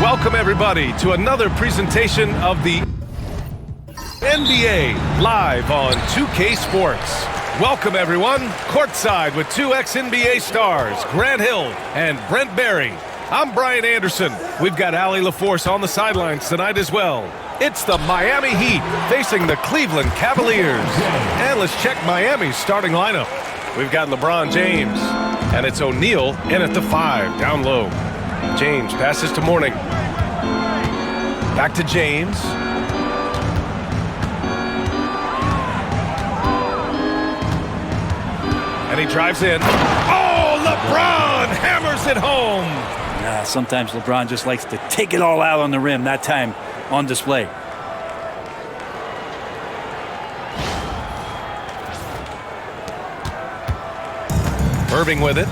Welcome, everybody, to another presentation of the NBA live on 2K Sports. Welcome, everyone, courtside with two ex-NBA stars, Grant Hill and Brent Barry. I'm Brian Anderson. We've got Allie LaForce on the sidelines tonight as well. It's the Miami Heat facing the Cleveland Cavaliers. And let's check Miami's starting lineup. We've got LeBron James, and it's O'Neal in at the 5, down low. James passes to Mourning. Back to James. And he drives in. Oh, LeBron hammers it home. Sometimes LeBron just likes to take it all out on the rim, that time on display. Irving with it.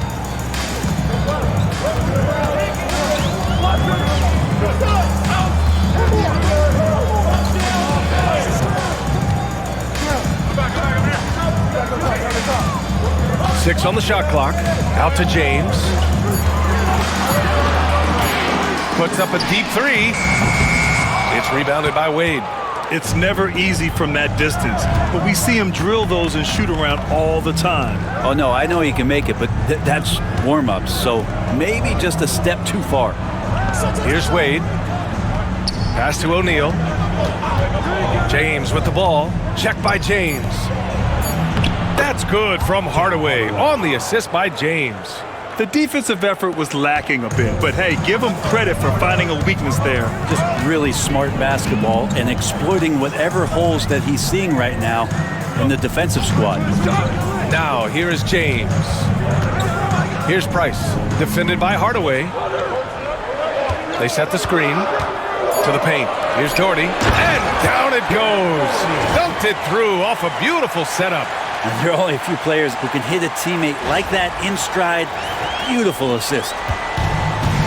Six on the shot clock. Out to James. Puts up a deep three. It's rebounded by Wade. It's never easy from that distance, but we see him drill those and shoot around all the time. Oh, no, I know he can make it, but that's warm-ups, so maybe just a step too far. Here's Wade. Pass to O'Neal. James with the ball. Check by James. That's good from Hardaway on the assist by James. The defensive effort was lacking a bit, but hey, give him credit for finding a weakness there. Just really smart basketball and exploiting whatever holes that he's seeing right now in the defensive squad. Now, here is James. Here's Price, defended by Hardaway. They set the screen to the paint. Here's Doherty, and down it goes. Dunked it through off a beautiful setup. And there are only a few players who can hit a teammate like that in stride. Beautiful assist.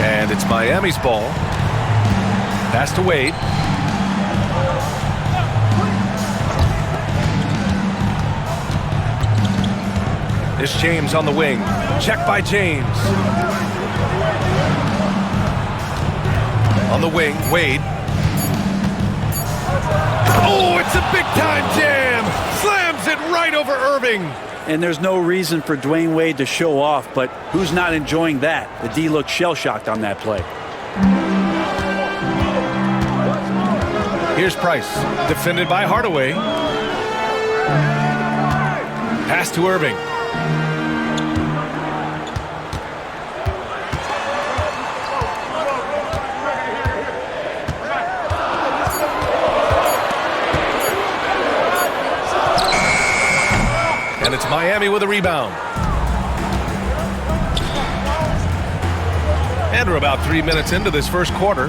And it's Miami's ball. Pass to Wade. It's James on the wing. Check by James. On the wing, Wade. Oh, it's a big-time jam! Slams it right over Irving. And there's no reason for Dwyane Wade to show off, but who's not enjoying that? The D looked shell-shocked on that play. Here's Price, defended by Hardaway. Pass to Irving. And it's Miami with a rebound. And we're about 3 minutes into this first quarter.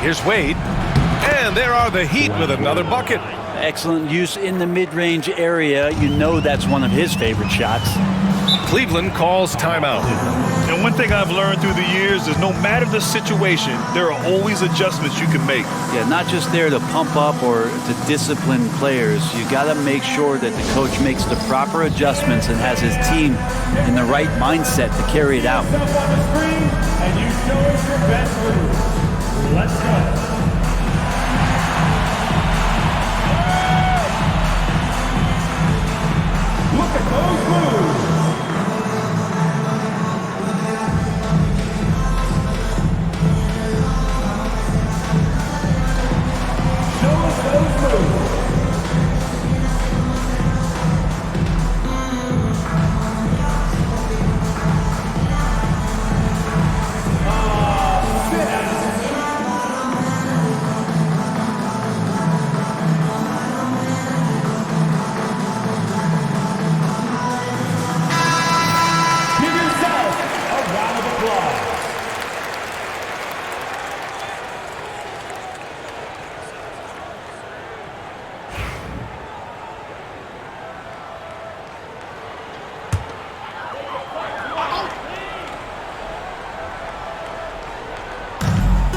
Here's Wade. And there are the Heat with another bucket. Excellent use in the mid-range area. You know that's one of his favorite shots. Cleveland calls timeout. And one thing I've learned through the years is no matter the situation, there are always adjustments you can make. Yeah, not just there to pump up or to discipline players. You got to make sure that the coach makes the proper adjustments and has his team in the right mindset to carry it out. And you show us your best move. Let's go. Look at those moves.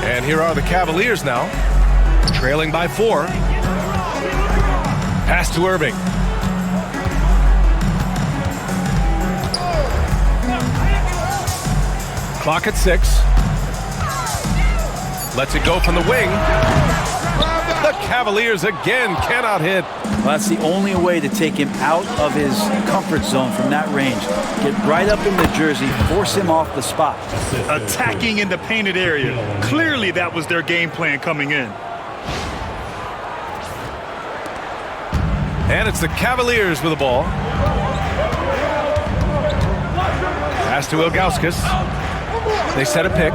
And here are the Cavaliers now, trailing by 4. Pass to Irving. Clock at 6. Lets it go from the wing. The Cavaliers again cannot hit. Well, that's the only way to take him out of his comfort zone from that range. Get right up in the jersey, force him off the spot. Attacking in the painted area. Clearly that was their game plan coming in. And it's the Cavaliers with the ball. Pass to Ilgauskas. They set a pick.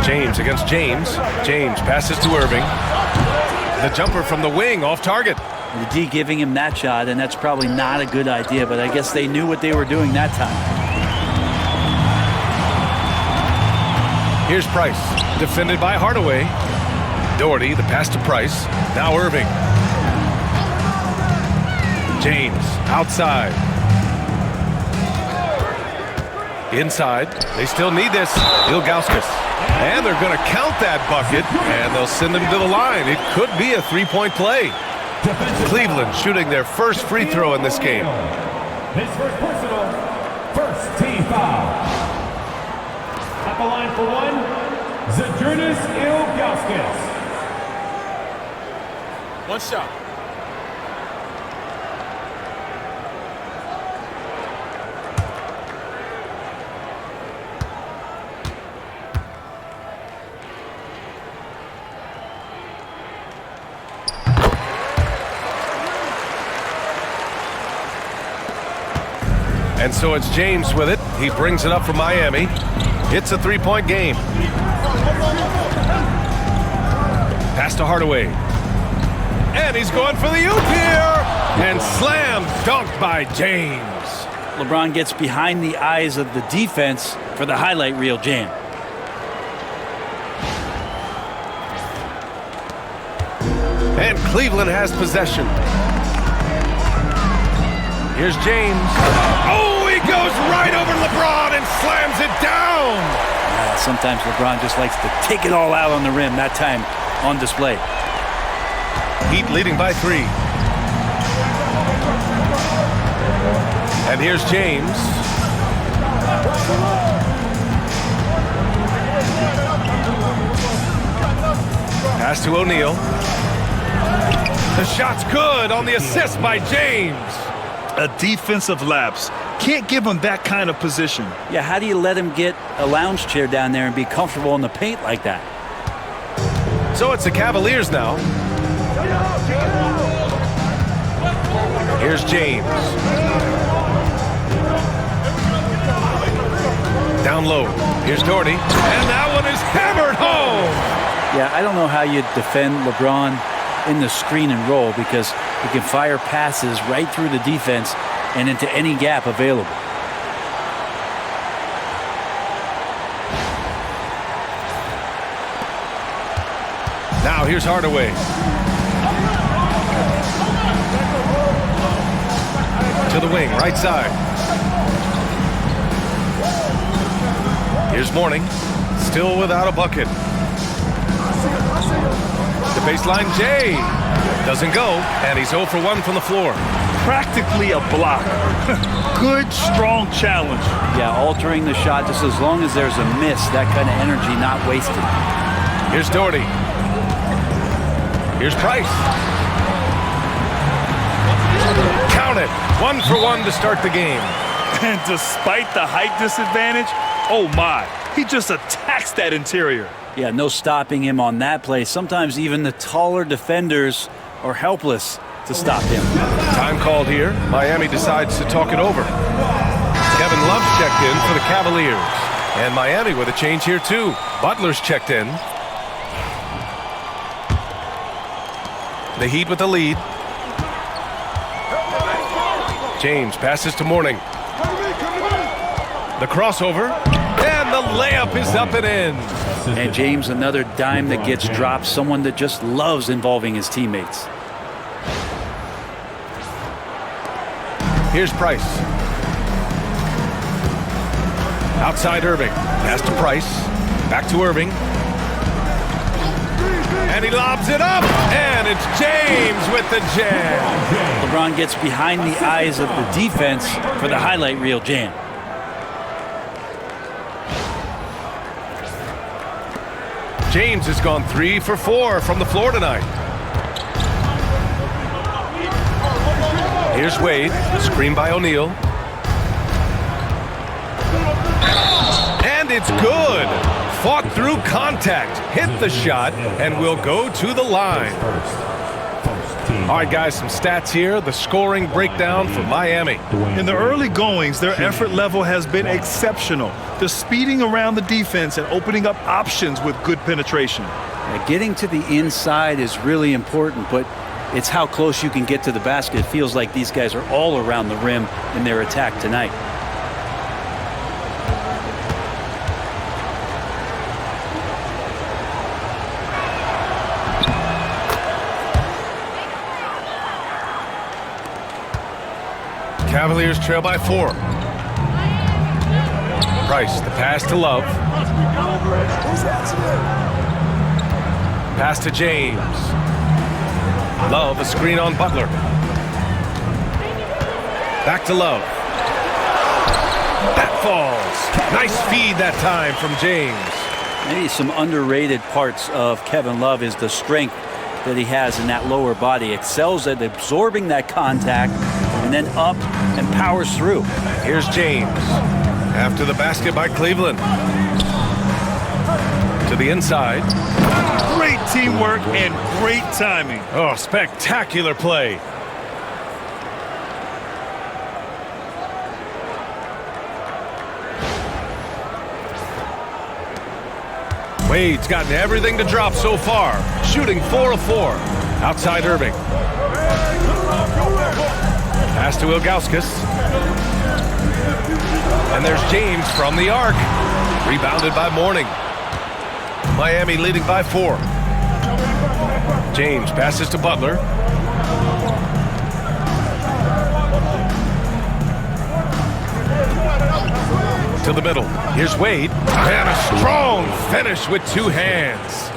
James against James. James passes to Irving. The jumper from the wing off target. The D giving him that shot, and that's probably not a good idea, but I guess they knew what they were doing that time. Here's Price, defended by Hardaway. Doherty, the pass to Price. Now Irving. James, outside. Inside. They still need this. Ilgauskas. And they're going to count that bucket, and they'll send him to the line. It could be a three-point play. Cleveland shooting their first free throw in this game. His first personal, first team foul. At the line for one, Zydrunas Ilgauskas. One shot. And so it's James with it. He brings it up for Miami. It's a three-point game. Pass to Hardaway. And he's going for the oop here. And slam dunked by James. LeBron gets behind the eyes of the defense for the highlight reel jam. And Cleveland has possession. Here's James. Oh, he goes right over LeBron and slams it down. Sometimes LeBron just likes to take it all out on the rim. That time on display. Heat leading by 3. And here's James. Pass to O'Neal. The shot's good on the assist by James. A defensive lapse. Can't give him that kind of position. Yeah, how do you let him get a lounge chair down there and be comfortable in the paint like that? So it's the Cavaliers now. Here's James. Down low. Here's Doherty. And that one is hammered home. Yeah, I don't know how you defend LeBron in the screen and roll because he can fire passes right through the defense and into any gap available. Now here's Hardaway. To the wing, right side. Here's Mourning, still without a bucket. The baseline, Jay. Doesn't go, and he's 0 for 1 from the floor. Practically a block. Good, strong challenge. Yeah, altering the shot just as long as there's a miss, that kind of energy not wasted. Here's Doherty. Here's Price. Count it. 1 for 1 to start the game. And despite the height disadvantage, oh my, he just attacks that interior. Yeah, no stopping him on that play. Sometimes even the taller defenders are helpless to stop him. Time called here. Miami decides to talk it over. Kevin Love's checked in for the Cavaliers. And Miami with a change here too. Butler's checked in. The Heat with the lead. James passes to Mourning. The crossover. And the layup is up and in. And James, another dime that gets dropped. Someone that just loves involving his teammates. Here's Price. Outside Irving. Pass to Price. Back to Irving. And he lobs it up. And it's James with the jam. LeBron gets behind the eyes of the defense for the highlight reel jam. James has gone 3 for 4 from the floor tonight. Here's Wade, screen by O'Neal. And it's good. Fought through contact, hit the shot, and will go to the line. All right, guys, some stats here. The scoring breakdown for Miami. In the early goings, their effort level has been exceptional. They're speeding around the defense and opening up options with good penetration. Yeah, getting to the inside is really important, but it's how close you can get to the basket. It feels like these guys are all around the rim in their attack tonight. Cavaliers trail by 4. Price, the pass to Love. Pass to James. Love, a screen on Butler. Back to Love. That falls. Nice feed that time from James. Maybe some underrated parts of Kevin Love is the strength that he has in that lower body. Excels at absorbing that contact and then up and powers through. Here's James. After the basket by Cleveland. To the inside. Great teamwork and great timing. Oh, spectacular play. Wade's gotten everything to drop so far. Shooting 4 of 4. Outside Irving. Pass to Ilgauskas. And there's James from the arc. Rebounded by Mourning. Miami leading by 4. James passes to Butler. To the middle. Here's Wade. And a strong finish with 2 hands.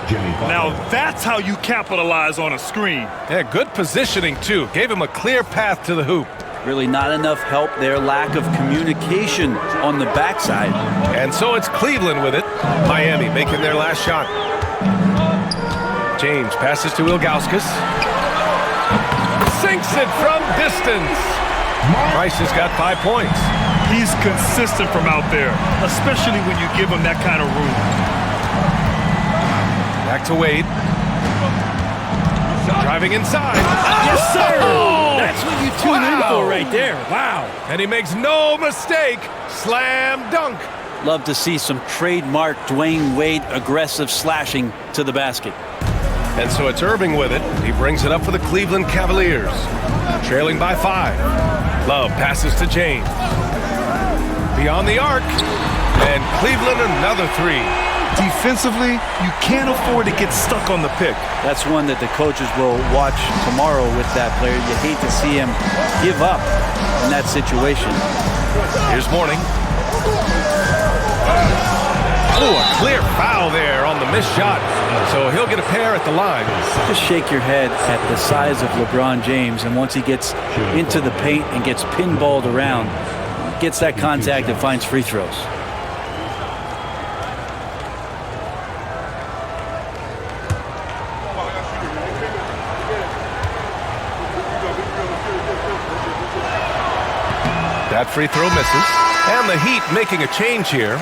Now that's how you capitalize on a screen. Yeah, good positioning, too. Gave him a clear path to the hoop. Really not enough help there. Lack of communication on the backside. And so it's Cleveland with it. Miami making their last shot. James passes to Ilgauskas. Sinks it from distance. Price has got 5 points. He's consistent from out there, especially when you give him that kind of room. Back to Wade. Driving inside. Yes, sir! Oh! That's what you tune in for right there. Wow. And he makes no mistake. Slam dunk. Love to see some trademark Dwyane Wade aggressive slashing to the basket. And so it's Irving with it. He brings it up for the Cleveland Cavaliers. Trailing by 5. Love passes to James. Beyond the arc. And Cleveland another 3. Defensively, you can't afford to get stuck on the pick. That's one that the coaches will watch tomorrow with that player. You hate to see him give up in that situation. Here's Mourning. Oh, a clear foul there on the missed shot. So he'll get a pair at the line. Just shake your head at the size of LeBron James, and once he gets into the paint and gets pinballed around, gets that contact and finds free throws. That free throw misses. And the Heat making a change here.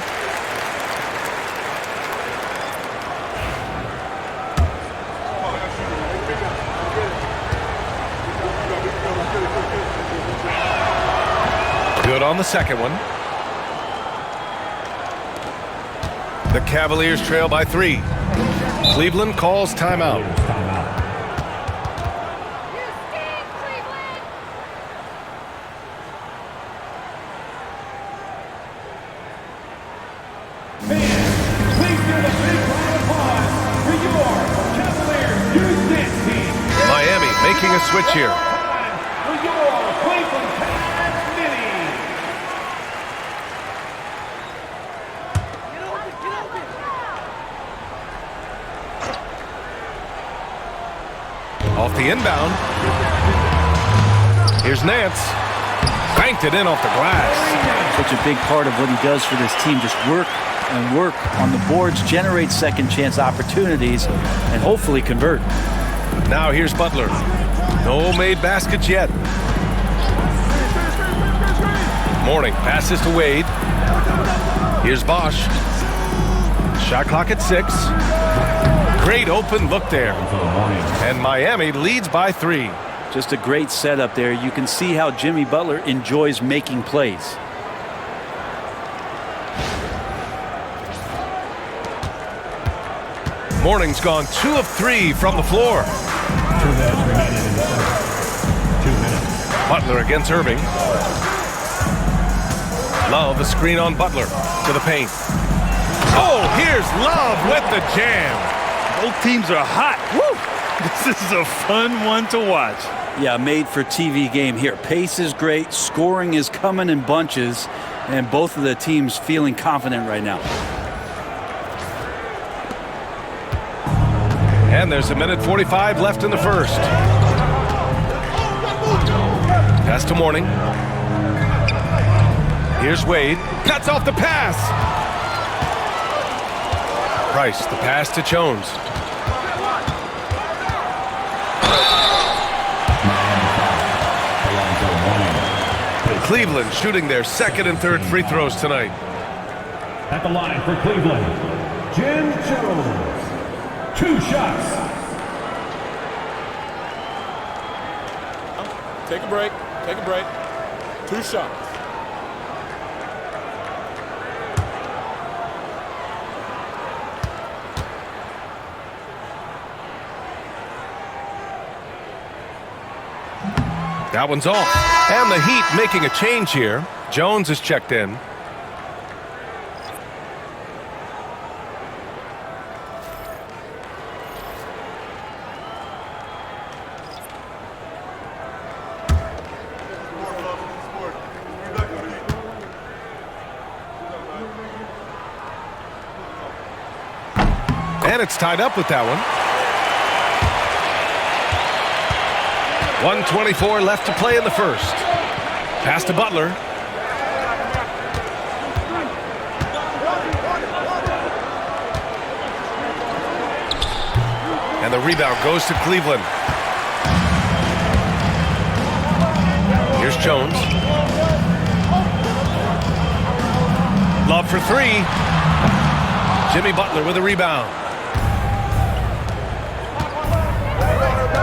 Good on the second one. The Cavaliers trail by 3. Cleveland calls timeout. Miami making a switch here. Off the inbound. Here's Nance. Banked it in off the glass. Such a big part of what he does for this team. Just work and work on the boards, generate second chance opportunities, and hopefully convert. Now here's Butler. No made baskets yet. Morning passes to Wade. Here's Bosch. Shot clock at 6. Great open look there. And Miami leads by 3. Just a great setup there. You can see how Jimmy Butler enjoys making plays. Morning's gone 2 of 3 from the floor. 2 minutes remaining in the second. 2 minutes. Butler against Irving. Love a screen on Butler to the paint. Oh, here's Love with the jam. Both teams are hot. Woo! This is a fun one to watch. Yeah, made for TV game here. Pace is great. Scoring is coming in bunches. And both of the teams feeling confident right now. And there's a minute 45 left in the first. Pass to Morning. Here's Wade. Cuts off the pass. Price, the pass to Jones. Cleveland shooting their second and third free throws tonight. At the line for Cleveland, Jim Jones. 2 shots. Take a break. Take a break. 2 shots. That one's off. And the Heat making a change here. Jones is checked in. And it's tied up with that one. 1:24 left to play in the first. Pass to Butler. And the rebound goes to Cleveland. Here's Jones. Love for 3. Jimmy Butler with a rebound.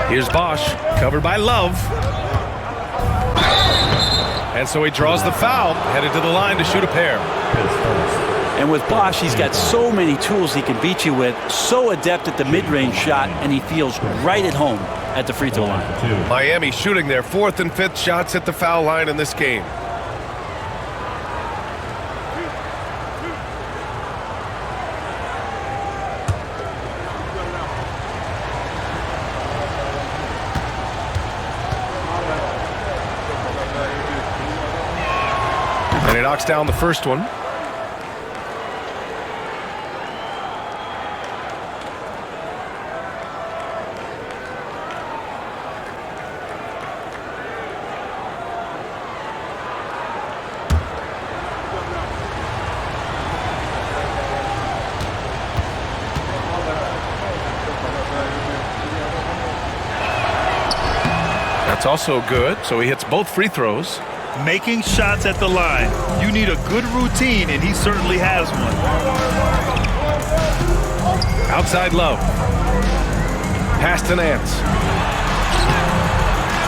Here's Bosch, covered by Love. And so he draws the foul, headed to the line to shoot a pair. And with Bosch, he's got so many tools he can beat you with, so adept at the mid-range shot, and he feels right at home at the free throw line. Miami shooting their 4th and 5th shots at the foul line in this game. And he knocks down the first one. That's also good, so he hits both free throws. Making shots at the line. You need a good routine, and he certainly has one. Outside Love. Pass to Nance.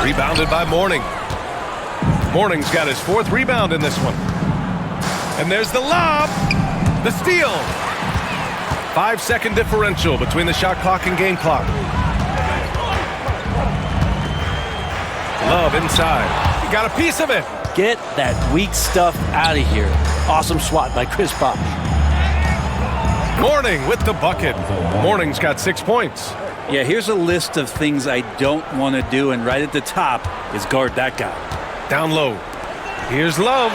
Rebounded by Morning. Morning's got his 4th rebound in this one. And there's the lob. The steal. 5-second differential between the shot clock and game clock. Love inside. He got a piece of it. Get that weak stuff out of here. Awesome swat by Chris Bosh. Morning with the bucket. Morning's got 6 points. Yeah, here's a list of things I don't want to do, and right at the top is guard that guy. Down low. Here's Love.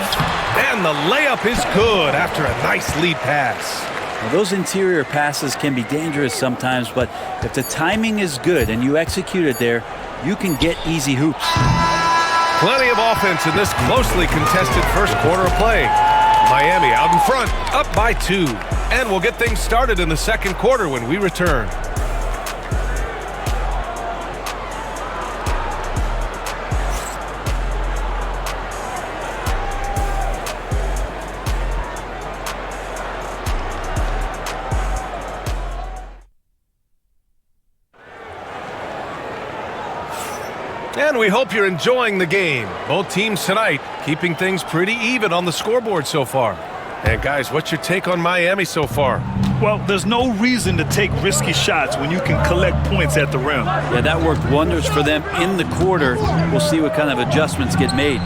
And the layup is good after a nice lead pass. Now, those interior passes can be dangerous sometimes, but if the timing is good and you execute it there, you can get easy hoops. Plenty of offense in this closely contested first quarter of play. Miami out in front, up by 2. And we'll get things started in the second quarter when we return. And we hope you're enjoying the game. Both teams tonight keeping things pretty even on the scoreboard so far. And guys, what's your take on Miami so far? Well, there's no reason to take risky shots when you can collect points at the rim. Yeah, that worked wonders for them in the quarter. We'll see what kind of adjustments get made.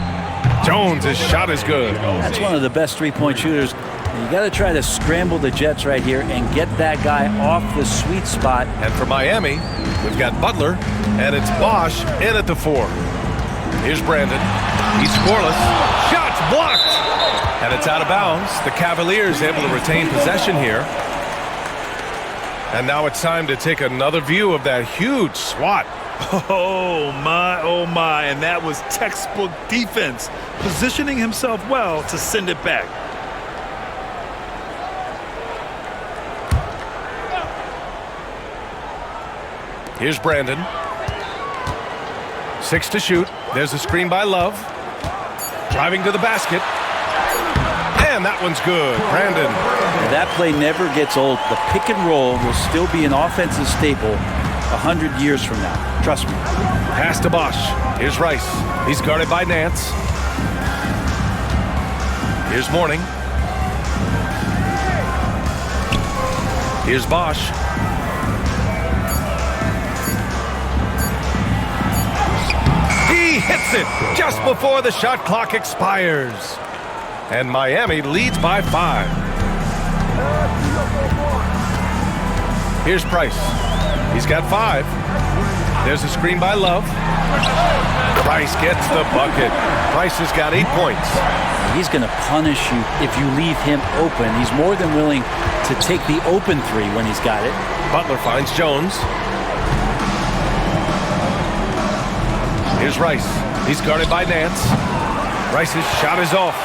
Jones, his shot is good. That's one of the best three-point shooters. You got to try to scramble the Jets right here and get that guy off the sweet spot. And for Miami, we've got Butler, and it's Bosch in at the 4. Here's Brandon. He's scoreless. Shots blocked. And it's out of bounds. The Cavaliers able to retain possession here. And now it's time to take another view of that huge swat. Oh my, and that was textbook defense, positioning himself well to send it back. Here's Brandon. 6 to shoot. There's a screen by Love. Driving to the basket. And that one's good. Brandon. That play never gets old. The pick and roll will still be an offensive staple 100 years from now. Trust me. Pass to Bosch. Here's Rice. He's guarded by Nance. Here's Mourning. Here's Bosch. He hits it just before the shot clock expires. And Miami leads by 5. Here's Price. He's got 5. There's a screen by Love. Price gets the bucket. Price has got 8 points. He's going to punish you if you leave him open. He's more than willing to take the open 3 when he's got it. Butler finds Jones. Here's Rice. He's guarded by Nance. Rice's shot is off.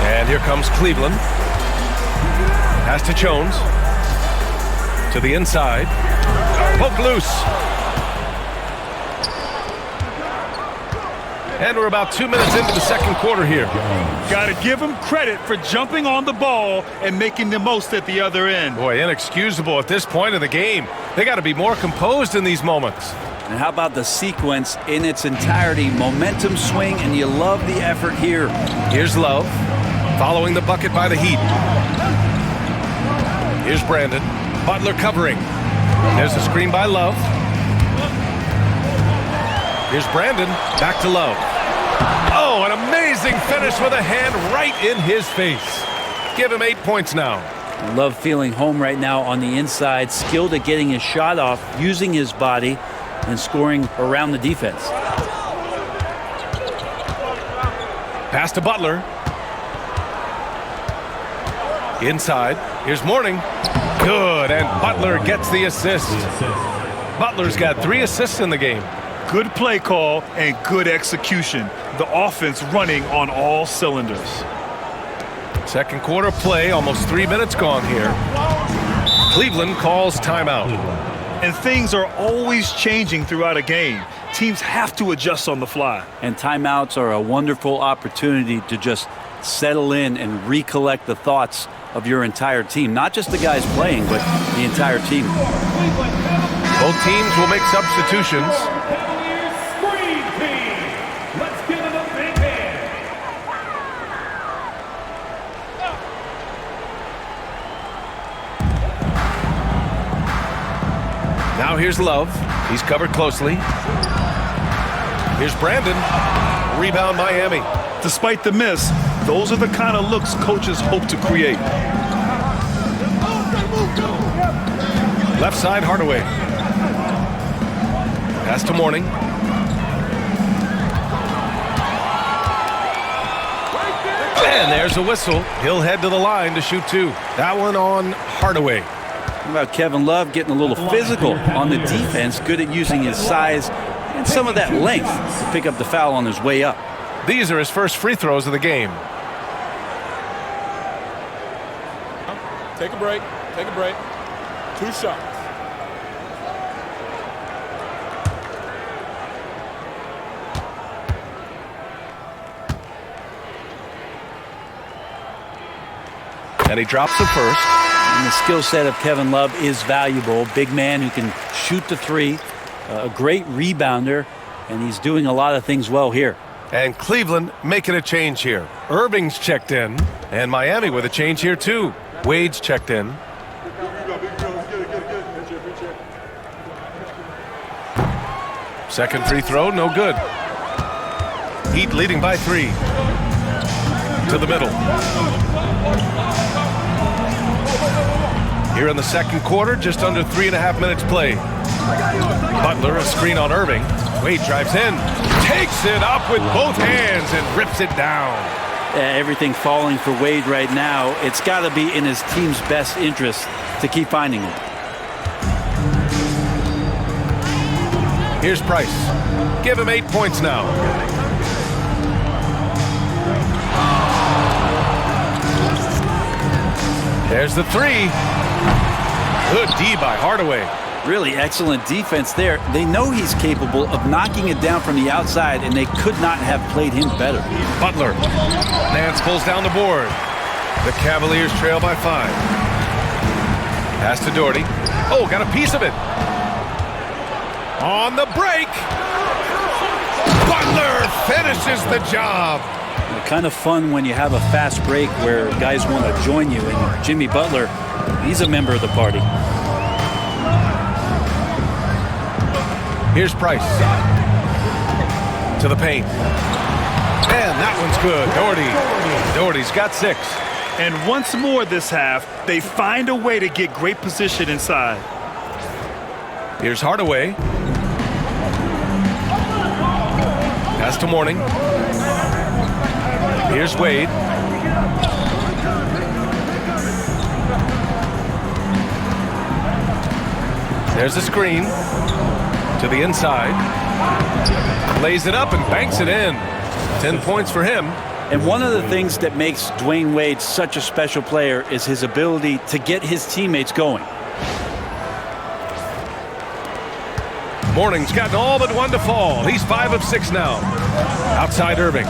And here comes Cleveland. Pass to Jones. To the inside. Poke loose. And we're about 2 minutes into the second quarter here. Got to give him credit for jumping on the ball and making the most at the other end. Boy, inexcusable at this point in the game. They got to be more composed in these moments. And how about the sequence in its entirety? Momentum swing, and you love the effort here. Here's Love, following the bucket by the Heat. Here's Brandon. Butler covering. There's a screen by Love. Here's Brandon, back to Love. Oh, an amazing finish with a hand right in his face. Give him 8 points now. Love feeling home right now on the inside, skilled at getting his shot off, using his body, and scoring around the defense. Pass to Butler. Inside. Here's Mourning. Good, and Butler gets the assist. Butler's got 3 assists in the game. Good play call and good execution. The offense running on all cylinders. Second quarter play, almost 3 minutes gone here. Cleveland calls timeout. And things are always changing throughout a game. Teams have to adjust on the fly. And timeouts are a wonderful opportunity to just settle in and recollect the thoughts of your entire team. Not just the guys playing, but the entire team. Both teams will make substitutions. Now here's Love. He's covered closely. Here's Brandon. Rebound Miami. Despite the miss, those are the kind of looks coaches hope to create. Left side, Hardaway. Pass to Mourning. And there's a whistle. He'll head to the line to shoot 2. That one on Hardaway. How about Kevin Love getting a little physical on the defense, good at using his size and some of that length to pick up the foul on his way up. These are his first free throws of the game. Take a break. Take a break. 2 shots. And he drops the first. And the skill set of Kevin Love is valuable. Big man who can shoot the three, a great rebounder, and he's doing a lot of things well here. And Cleveland making a change here. Irving's checked in, and Miami with a change here too. Wade's checked in. Second free throw, no good. Heat leading by 3. To the middle. Here in the second quarter, just under 3.5 minutes played. Butler, a screen on Irving. Wade drives in, takes it up with both hands and rips it down. Everything falling for Wade right now. It's got to be in his team's best interest to keep finding him. Here's Price. Give him 8 points now. There's the 3. Good D by Hardaway. Really excellent defense there. They know he's capable of knocking it down from the outside, and they could not have played him better. Butler. Nance pulls down the board. The Cavaliers trail by 5. Pass to Doherty. Oh, got a piece of it. On the break. Butler finishes the job. Kind of fun when you have a fast break where guys want to join you, and Jimmy Butler, he's a member of the party. Here's Price. To the paint. And that one's good. Doherty's got 6. And once more this half, they find a way to get great position inside. Here's Hardaway. Pass to Mourning. Here's Wade. There's a screen to the inside. Lays it up and banks it in. 10 points for him. And one of the things that makes Dwyane Wade such a special player is his ability to get his teammates going. Mourning's gotten all but 1 to fall. He's 5 of 6 now. Outside Irving.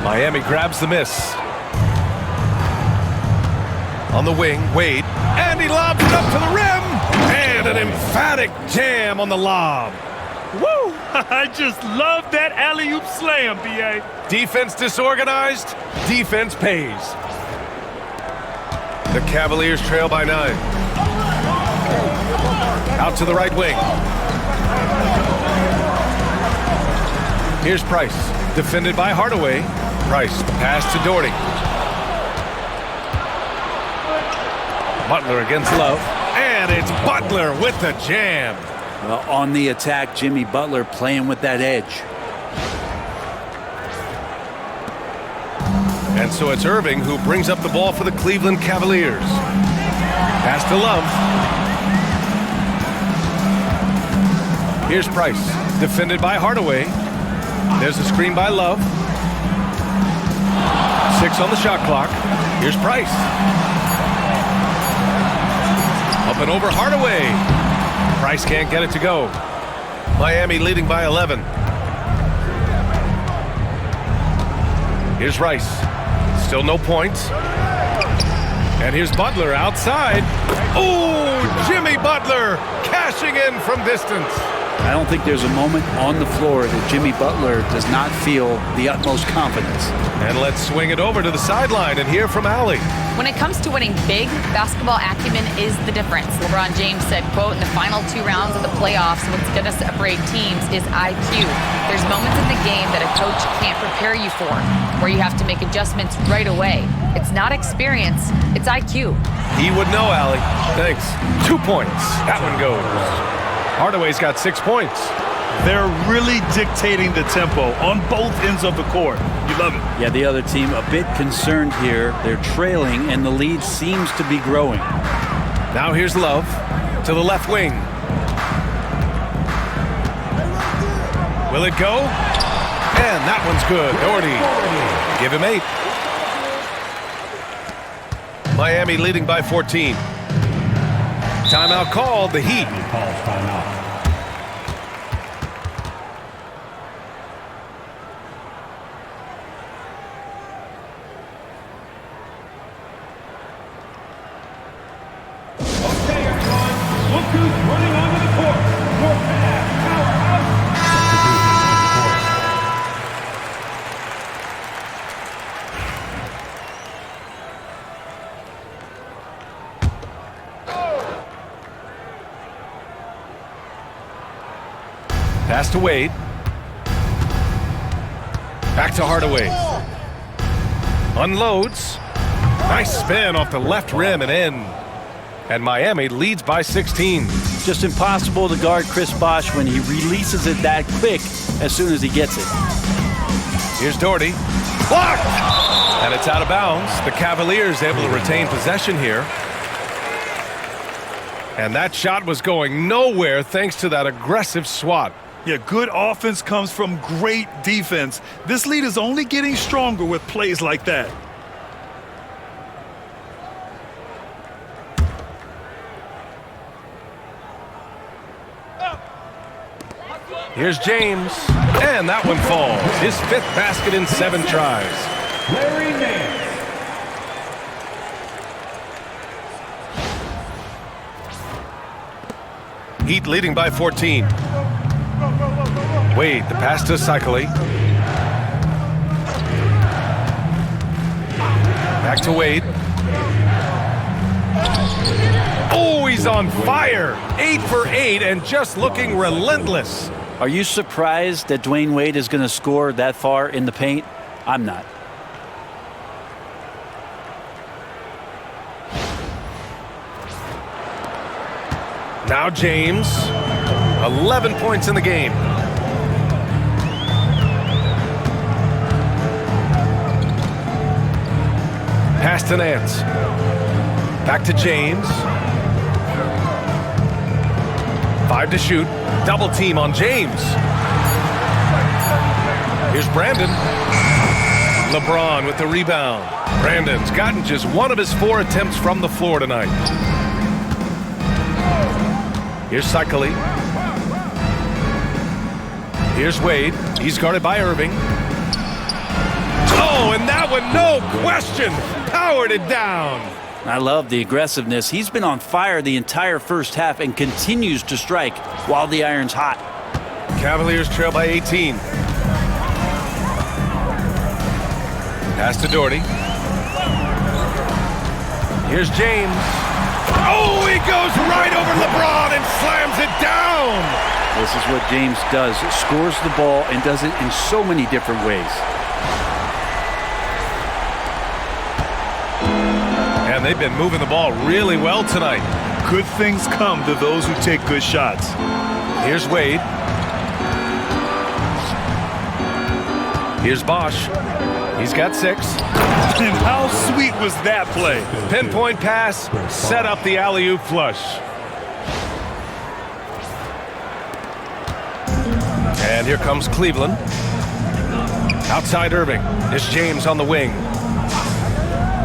Miami grabs the miss. On the wing, Wade. And he lobs it up to the rim. And an emphatic jam on the lob. Woo! I just love that alley-oop slam, B.A. Defense disorganized. Defense pays. The Cavaliers trail by 9. Out to the right wing. Here's Price. Defended by Hardaway. Price, pass to Doherty. Butler against Love. And it's Butler with the jam. Well, on the attack, Jimmy Butler playing with that edge. And so it's Irving who brings up the ball for the Cleveland Cavaliers. Pass to Love. Here's Price. Defended by Hardaway. There's a screen by Love. 6 on the shot clock. Here's Price. Up and over Hardaway. Price can't get it to go. Miami leading by 11. Here's Rice. Still no points. And here's Butler outside. Oh, Jimmy Butler cashing in from distance. I don't think there's a moment on the floor that Jimmy Butler does not feel the utmost confidence. And let's swing it over to the sideline and hear from Allie. When it comes to winning big, basketball acumen is the difference. LeBron James said, quote, in the final 2 rounds of the playoffs, what's going to separate teams is IQ. There's moments in the game that a coach can't prepare you for, where you have to make adjustments right away. It's not experience, it's IQ. He would know, Allie. Thanks. 2 points. That one goes. Hardaway's got 6 points. They're really dictating the tempo on both ends of the court. You love it. Yeah, the other team a bit concerned here. They're trailing, and the lead seems to be growing. Now here's Love to the left wing. Will it go? And that one's good. Doherty. Give him 8. Miami leading by 14. Timeout called. The Heat. Calls timeout. Okay, everyone. Look who's running onto the court. Your Cavs powerhouse. Pass to Wade. Back to Hardaway. Unloads. Nice spin off the left rim and in. And Miami leads by 16. Just impossible to guard Chris Bosh when he releases it that quick as soon as he gets it. Here's Doherty. Blocked! And it's out of bounds. The Cavaliers able to retain possession here. And that shot was going nowhere thanks to that aggressive swat. Yeah, good offense comes from great defense. This lead is only getting stronger with plays like that. Here's James. And that one falls. His 5th basket in 7 tries. Larry Nance. Heat leading by 14. Wade, the pass to Cycli. Back to Wade. Oh, he's on fire. 8 for 8 and just looking relentless. Are you surprised that Dwyane Wade is going to score that far in the paint? I'm not. Now James. 11 points in the game. Pass to Nance. Back to James. 5 to shoot. Double team on James. Here's Brandon. LeBron with the rebound. Brandon's gotten just 1 of his 4 attempts from the floor tonight. Here's Cycli. Here's Wade. He's guarded by Irving. Oh, and that one, no question, powered it down. I love the aggressiveness. He's been on fire the entire first half and continues to strike while the iron's hot. Cavaliers trail by 18. Pass to Doherty. Here's James. Oh, he goes right over LeBron and slams it down. This is what James does. Scores the ball and does it in so many different ways. And they've been moving the ball really well tonight. Good things come to those who take good shots. Here's Wade. Here's Bosh. He's got 6. And how sweet was that play? Pinpoint pass, set up the alley-oop flush. And here comes Cleveland. Outside Irving. It's James on the wing.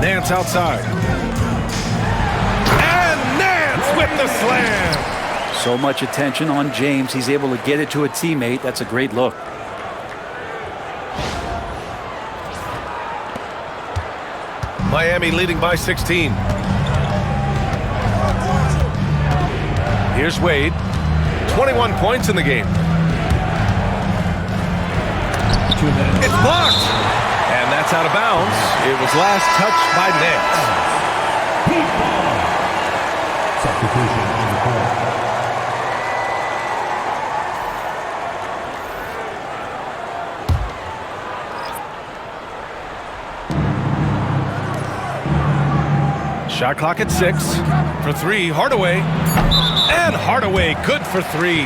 Nance outside. And Nance with the slam. So much attention on James. He's able to get it to a teammate. That's a great look. Miami leading by 16. Here's Wade. 21 points in the game. It's blocked. And that's out of bounds. It was last touched by Nance. Substitution on the court. Shot clock at 6. For 3, Hardaway. And Hardaway good for 3.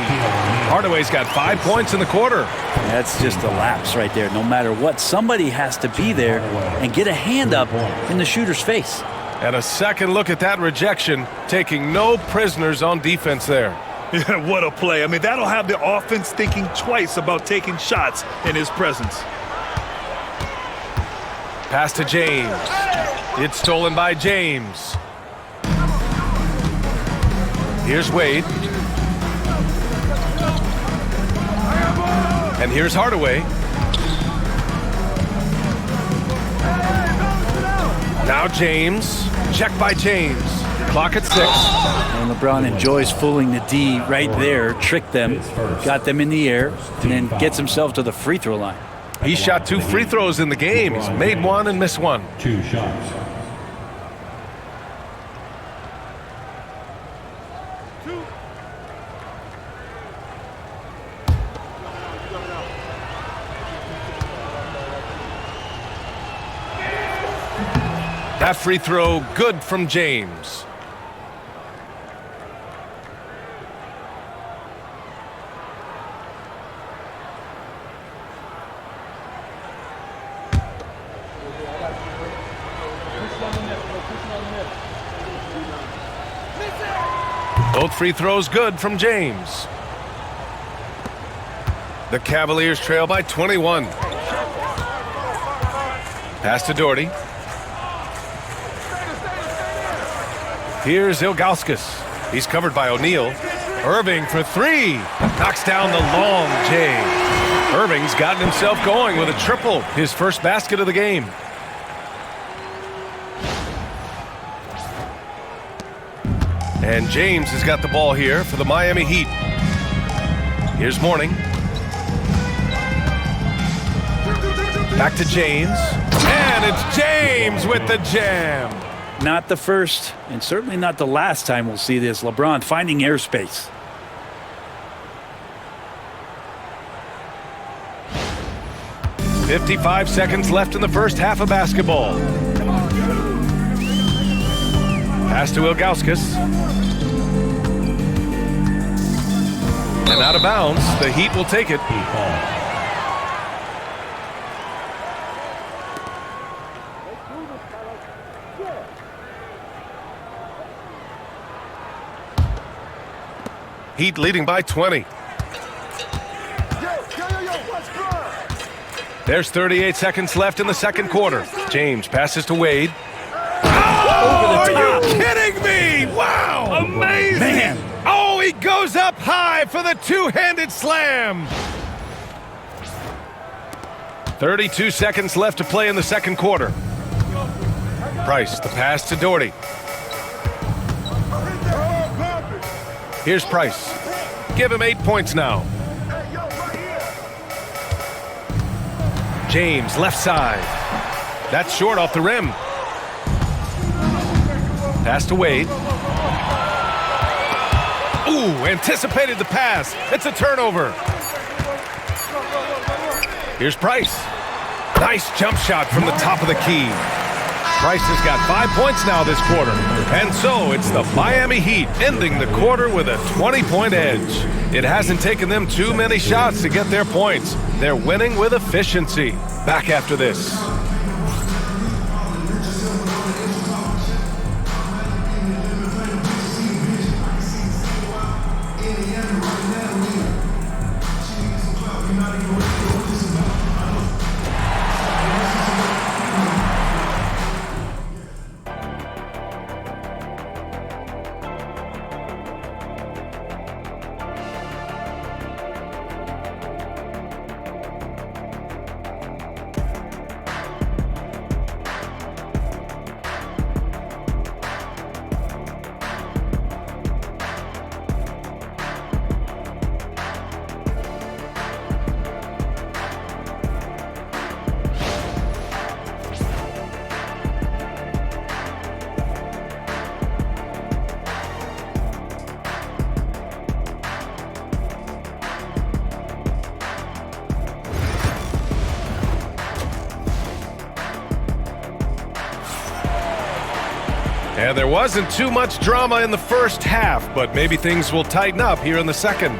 Hardaway's got 5 points in the quarter. That's just a lapse right there. No matter what, somebody has to be there and get a hand up in the shooter's face. And a second look at that rejection, taking no prisoners on defense there. Yeah, what a play. I mean, that'll have the offense thinking twice about taking shots in his presence. Pass to James. It's stolen by James. Here's Wade. And here's Hardaway. Now James. Check by James. Clock at 6. And LeBron enjoys fooling the D right there, tricked them, got them in the air, and then gets himself to the free throw line. He shot 2 free throws in the game. He's made 1 and missed 1. 2 shots. That free throw good from James. Both free throws good from James. The Cavaliers trail by 21. Pass to Doherty. Here's Ilgauskas. He's covered by O'Neal. Irving for 3. Knocks down the long J. Irving's gotten himself going with a triple. His first basket of the game. And James has got the ball here for the Miami Heat. Here's Mourning. Back to James. And it's James with the jam. Not the first, and certainly not the last time we'll see this. LeBron finding airspace. .55 seconds left in the first half of basketball. Pass to Ilgauskas. And out of bounds. The Heat will take it. Heat leading by 20. There's 38 seconds left in the second quarter. James passes to Wade. Oh, are you kidding me? Wow! Amazing! Man. Oh, he goes up high for the two-handed slam. 32 seconds left to play in the second quarter. Price, the pass to Doherty. Here's Price. Give him 8 points now. James, left side. That's short off the rim. Pass to Wade. Ooh, anticipated the pass. It's a turnover. Here's Price. Nice jump shot from the top of the key. Price has got 5 points now this quarter. And so it's the Miami Heat ending the quarter with a 20-point edge. It hasn't taken them too many shots to get their points. They're winning with efficiency. Back after this. And there wasn't too much drama in the first half, but maybe things will tighten up here in the second.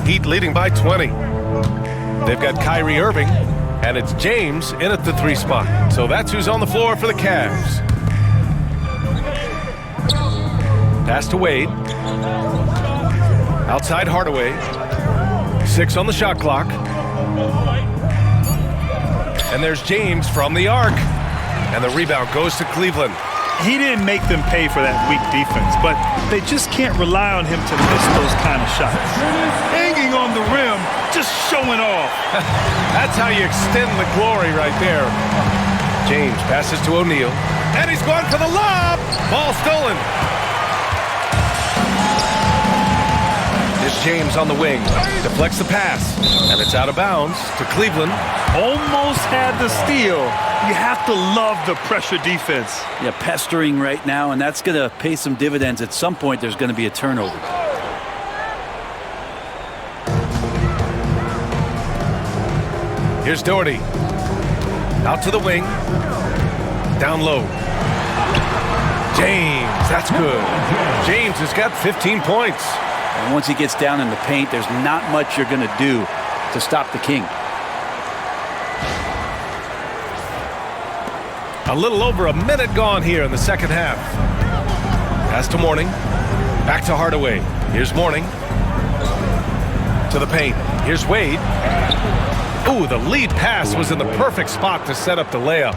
Heat leading by 20. They've got Kyrie Irving, And it's James in at the 3 spot. So that's who's on the floor for the Cavs. Pass to Wade. Outside Hardaway. 6 on the shot clock. And there's James from the arc. And the rebound goes to Cleveland. He didn't make them pay for that weak defense, but they just can't rely on him to miss those kind of shots. Hanging on the rim, just showing off. That's how you extend the glory right there. James passes to O'Neal. And he's going for the lob. Ball stolen. Here's James on the wing. Deflects the pass. And it's out of bounds to Cleveland. Almost had the steal. You have to love the pressure defense. Yeah, pestering right now, and that's going to pay some dividends. At some point, there's going to be a turnover. Here's Doherty. Out to the wing. Down low. James, that's good. James has got 15 points. And once he gets down in the paint, there's not much you're going to do to stop the King. A little over a minute gone here in the second half. Pass to Mourning. Back to Hardaway. Here's Mourning. To the paint. Here's Wade. Ooh, the lead pass was in the perfect spot to set up the layup.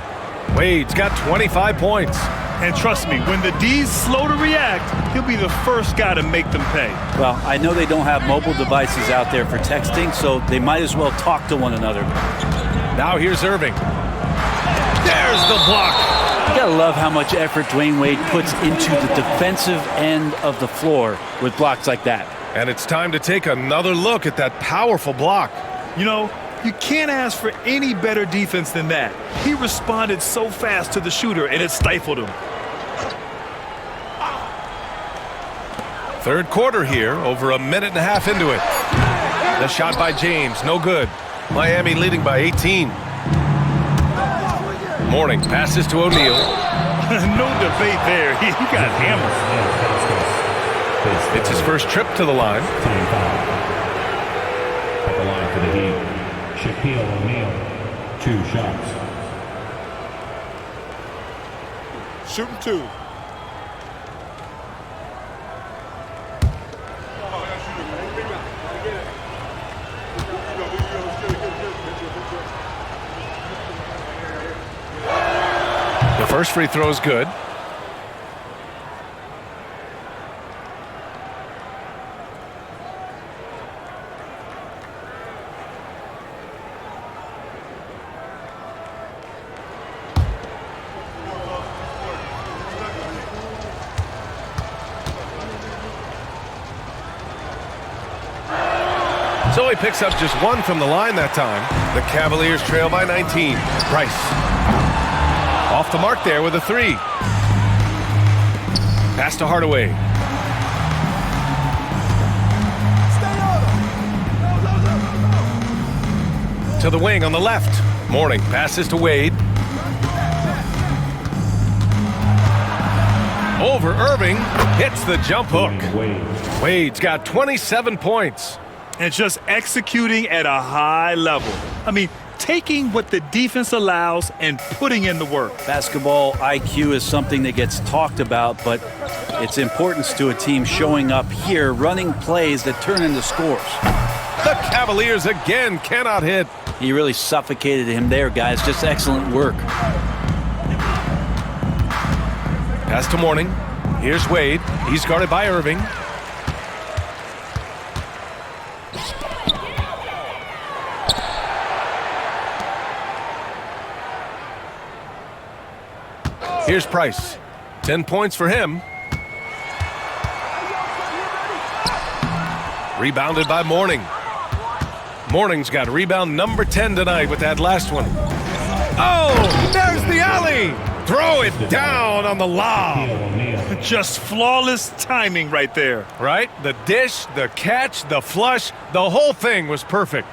Wade's got 25 points. And trust me, when the D's slow to react, he'll be the first guy to make them pay. Well, I know they don't have mobile devices out there for texting, so they might as well talk to one another. Now here's Irving. There's the block. You gotta love how much effort Dwyane Wade puts into the defensive end of the floor with blocks like that. And it's time to take another look at that powerful block. You know, you can't ask for any better defense than that. He responded so fast to the shooter, and it stifled him. Third quarter here, over a minute and a half into it. The shot by James, no good. Miami leading by 18. Mourning passes to O'Neal. No debate there. He got hammered. It's his first trip to the line. At the line for the Heat, Shaquille O'Neal, 2 shots. Shooting 2. The first free throw is good. So he picks up just 1 from the line that time. The Cavaliers trail by 19. Price. Off the mark there with a 3. Pass to Hardaway. To the wing on the left. Mourning passes to Wade. Over Irving. Hits the jump hook. Wade's got 27 points. And just executing at a high level. I mean, taking what the defense allows and putting in the work. Basketball IQ is something that gets talked about, but its importance to a team showing up here, running plays that turn into scores. The Cavaliers again cannot hit. He really suffocated him there, guys. Just excellent work. Pass to Mourning. Here's Wade. He's guarded by Irving. Here's Price. 10 points for him. Rebounded by Mourning. Mourning's got rebound number 10 tonight with that last one. Oh, there's the alley. Throw it down on the lob. Just flawless timing right there. Right? The dish, the catch, the flush, the whole thing was perfect.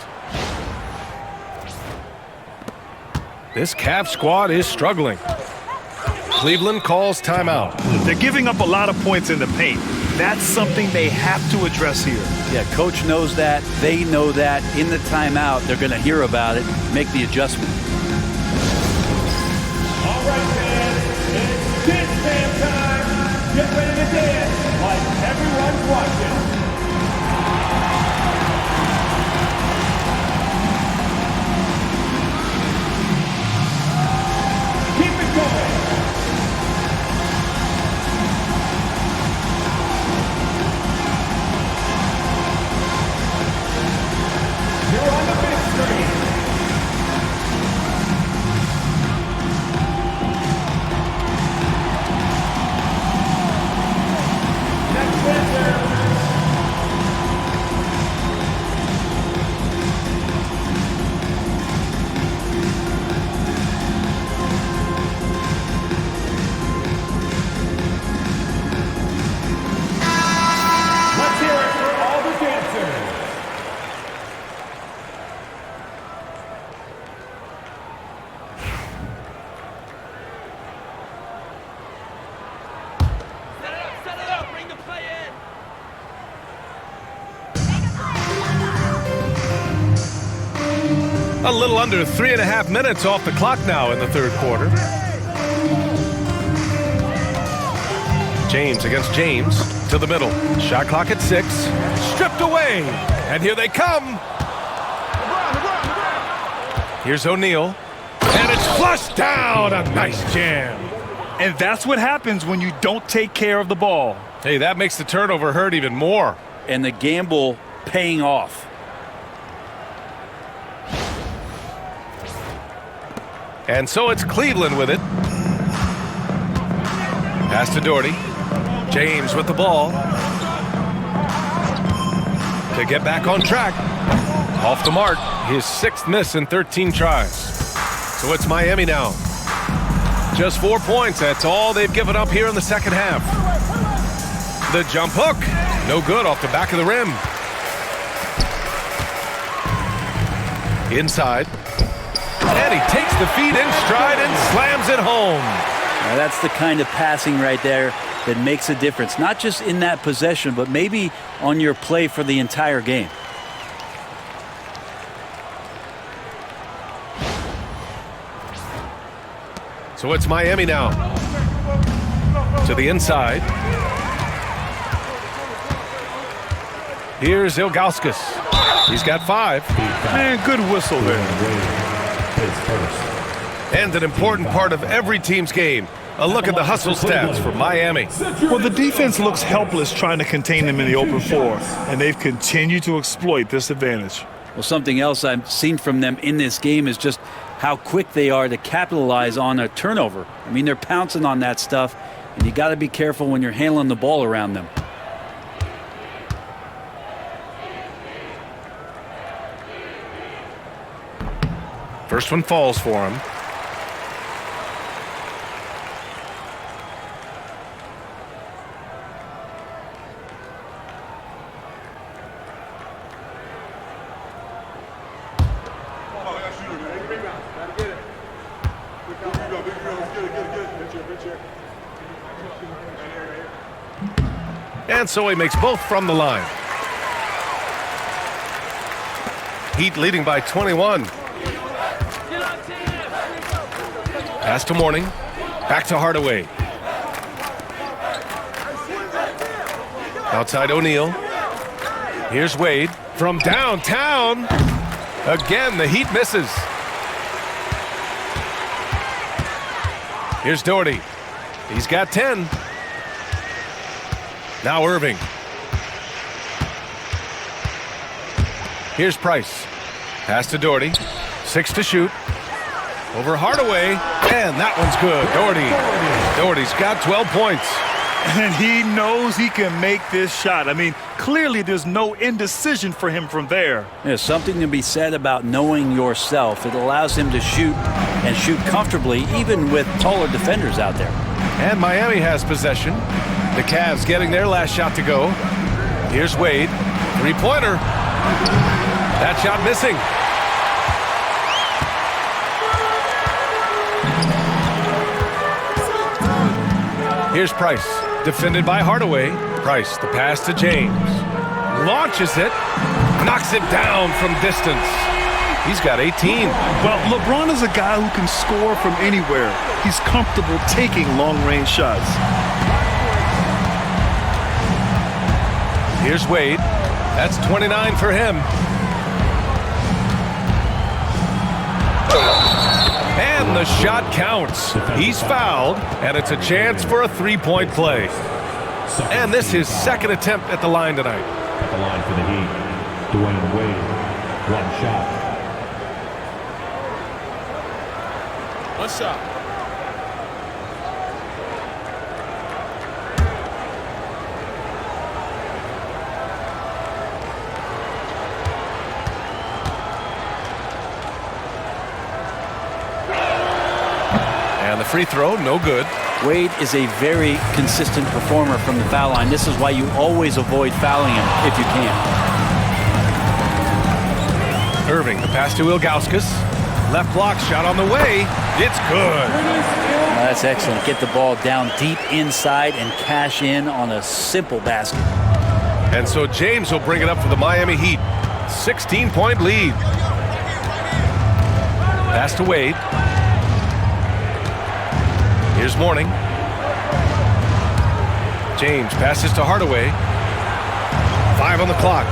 This Cavs squad is struggling. Cleveland calls timeout. They're giving up a lot of points in the paint. That's something they have to address here. Yeah, coach knows that. They know that. In the timeout, they're going to hear about it, make the adjustment. All right, fans, it's dance band time. Get ready to dance like everyone's watching. Keep it going. You're on the big screen. Next dancer. Let's hear it for all the dancers. Set it up, bring the play in. A little under 3.5 minutes off the clock now in the third quarter. James against James to the middle. Shot clock at 6. Stripped away. And here they come. Here's O'Neal. And it's flushed down. A nice jam. And that's what happens when you don't take care of the ball. Hey, that makes the turnover hurt even more. And the gamble paying off. And so it's Cleveland with it. Pass to Doherty. James with the ball. To get back on track. Off the mark. His 6th miss in 13 tries. So it's Miami now. Just 4 points. That's all they've given up here in the second half. The jump hook. No good off the back of the rim. Inside. And he takes the feed in stride and slams it home. Now that's the kind of passing right there that makes a difference. Not just in that possession, but maybe on your play for the entire game. So it's Miami now. To the inside. Here's Ilgauskas. He's got 5. Man, good whistle there. And an important part of every team's game. A look at the hustle stats for Miami. Well, the defense looks helpless trying to contain them in the open floor, and they've continued to exploit this advantage. Well, something else I've seen from them in this game is just how quick they are to capitalize on a turnover. I mean, they're pouncing on that stuff, and you got to be careful when you're handling the ball around them. First one falls for him. And so he makes both from the line. Heat leading by 21. Pass to Mourning. Back to Hardaway. Outside O'Neal. Here's Wade from downtown. Again, the Heat misses. Here's Doherty. He's got 10. Now Irving. Here's Price. Pass to Doherty. 6 to shoot. Over Hardaway. And that one's good. Doherty's got 12 points. And he knows he can make this shot. I mean, clearly there's no indecision for him from there. There's something to be said about knowing yourself. It allows him to shoot and shoot comfortably, even with taller defenders out there. And Miami has possession. The Cavs getting their last shot to go. Here's Wade. Three-pointer. That shot missing. Here's Price. Defended by Hardaway. Price, the pass to James. Launches it. Knocks it down from distance. He's got 18. Well, LeBron is a guy who can score from anywhere. He's comfortable taking long-range shots. Here's Wade. That's 29 for him. And the shot counts. He's fouled, and it's a chance for a three-point play. And this is his second attempt at the line tonight. At the line for the Heat, Dwyane Wade, one shot. One shot. And the free throw, no good. Wade is a very consistent performer from the foul line. This is why you always avoid fouling him if you can. Irving, the pass to Ilgauskas. Left block shot on the way. It's good. That's excellent. Get the ball down deep inside and cash in on a simple basket. And so James will bring it up for the Miami Heat. 16-point lead. Pass to Wade. Here's Mourning. James passes to Hardaway. 5 on the clock.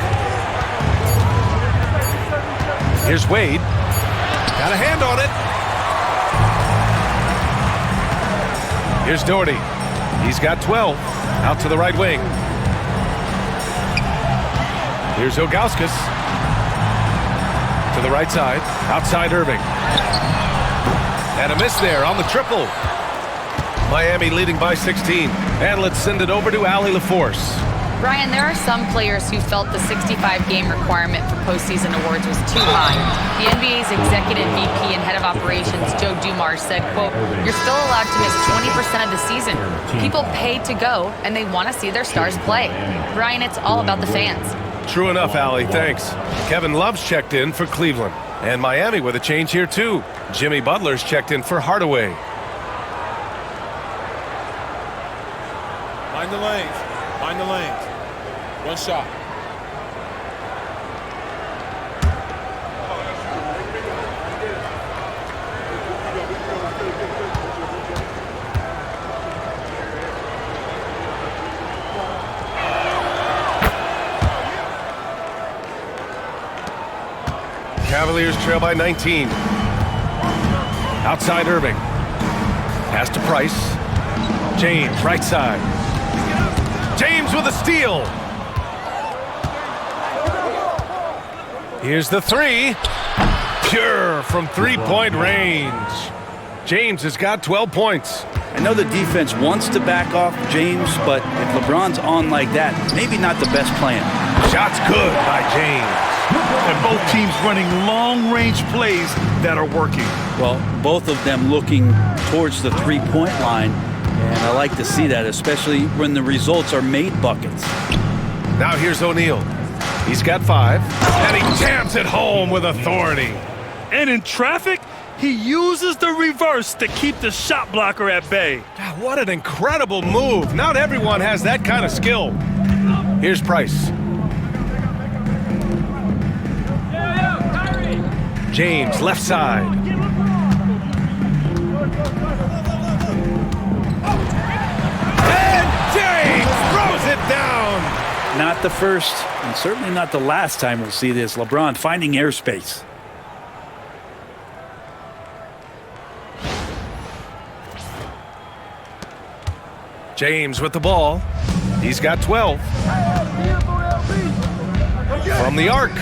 Here's Wade. Got a hand on it. Here's Doherty. He's got 12. Out to the right wing. Here's Ilgauskas. To the right side. Outside Irving. And a miss there on the triple. Miami leading by 16. And let's send it over to Allie LaForce. Brian, there are some players who felt the 65-game requirement for postseason awards was too high. The NBA's executive VP and head of operations, Joe Dumars, said, quote, "You're still allowed to miss 20% of the season. People pay to go, and they want to see their stars play." Brian, it's all about the fans. True enough, Allie. Thanks. Kevin Love's checked in for Cleveland. And Miami with a change here, too. Jimmy Butler's checked in for Hardaway. Mind the lanes. Mind the lanes. One shot. Cavaliers trail by 19. Outside Irving. Pass to Price. James, right side. James with a steal. Here's the three. Pure from three-point range. James has got 12 points. I know the defense wants to back off James, but if LeBron's on like that, maybe not the best plan. Shot's good by James. And both teams running long-range plays that are working. Well, both of them looking towards the three-point line, and I like to see that, especially when the results are made buckets. Now here's O'Neal. He's got 5, and he jams it home with authority. And in traffic, he uses the reverse to keep the shot blocker at bay. God, what an incredible move. Not everyone has that kind of skill. Here's Price. James, left side. And James throws it down. Not the first, and certainly not the last time we'll see this. LeBron finding airspace. James with the ball. He's got 12. From the arc.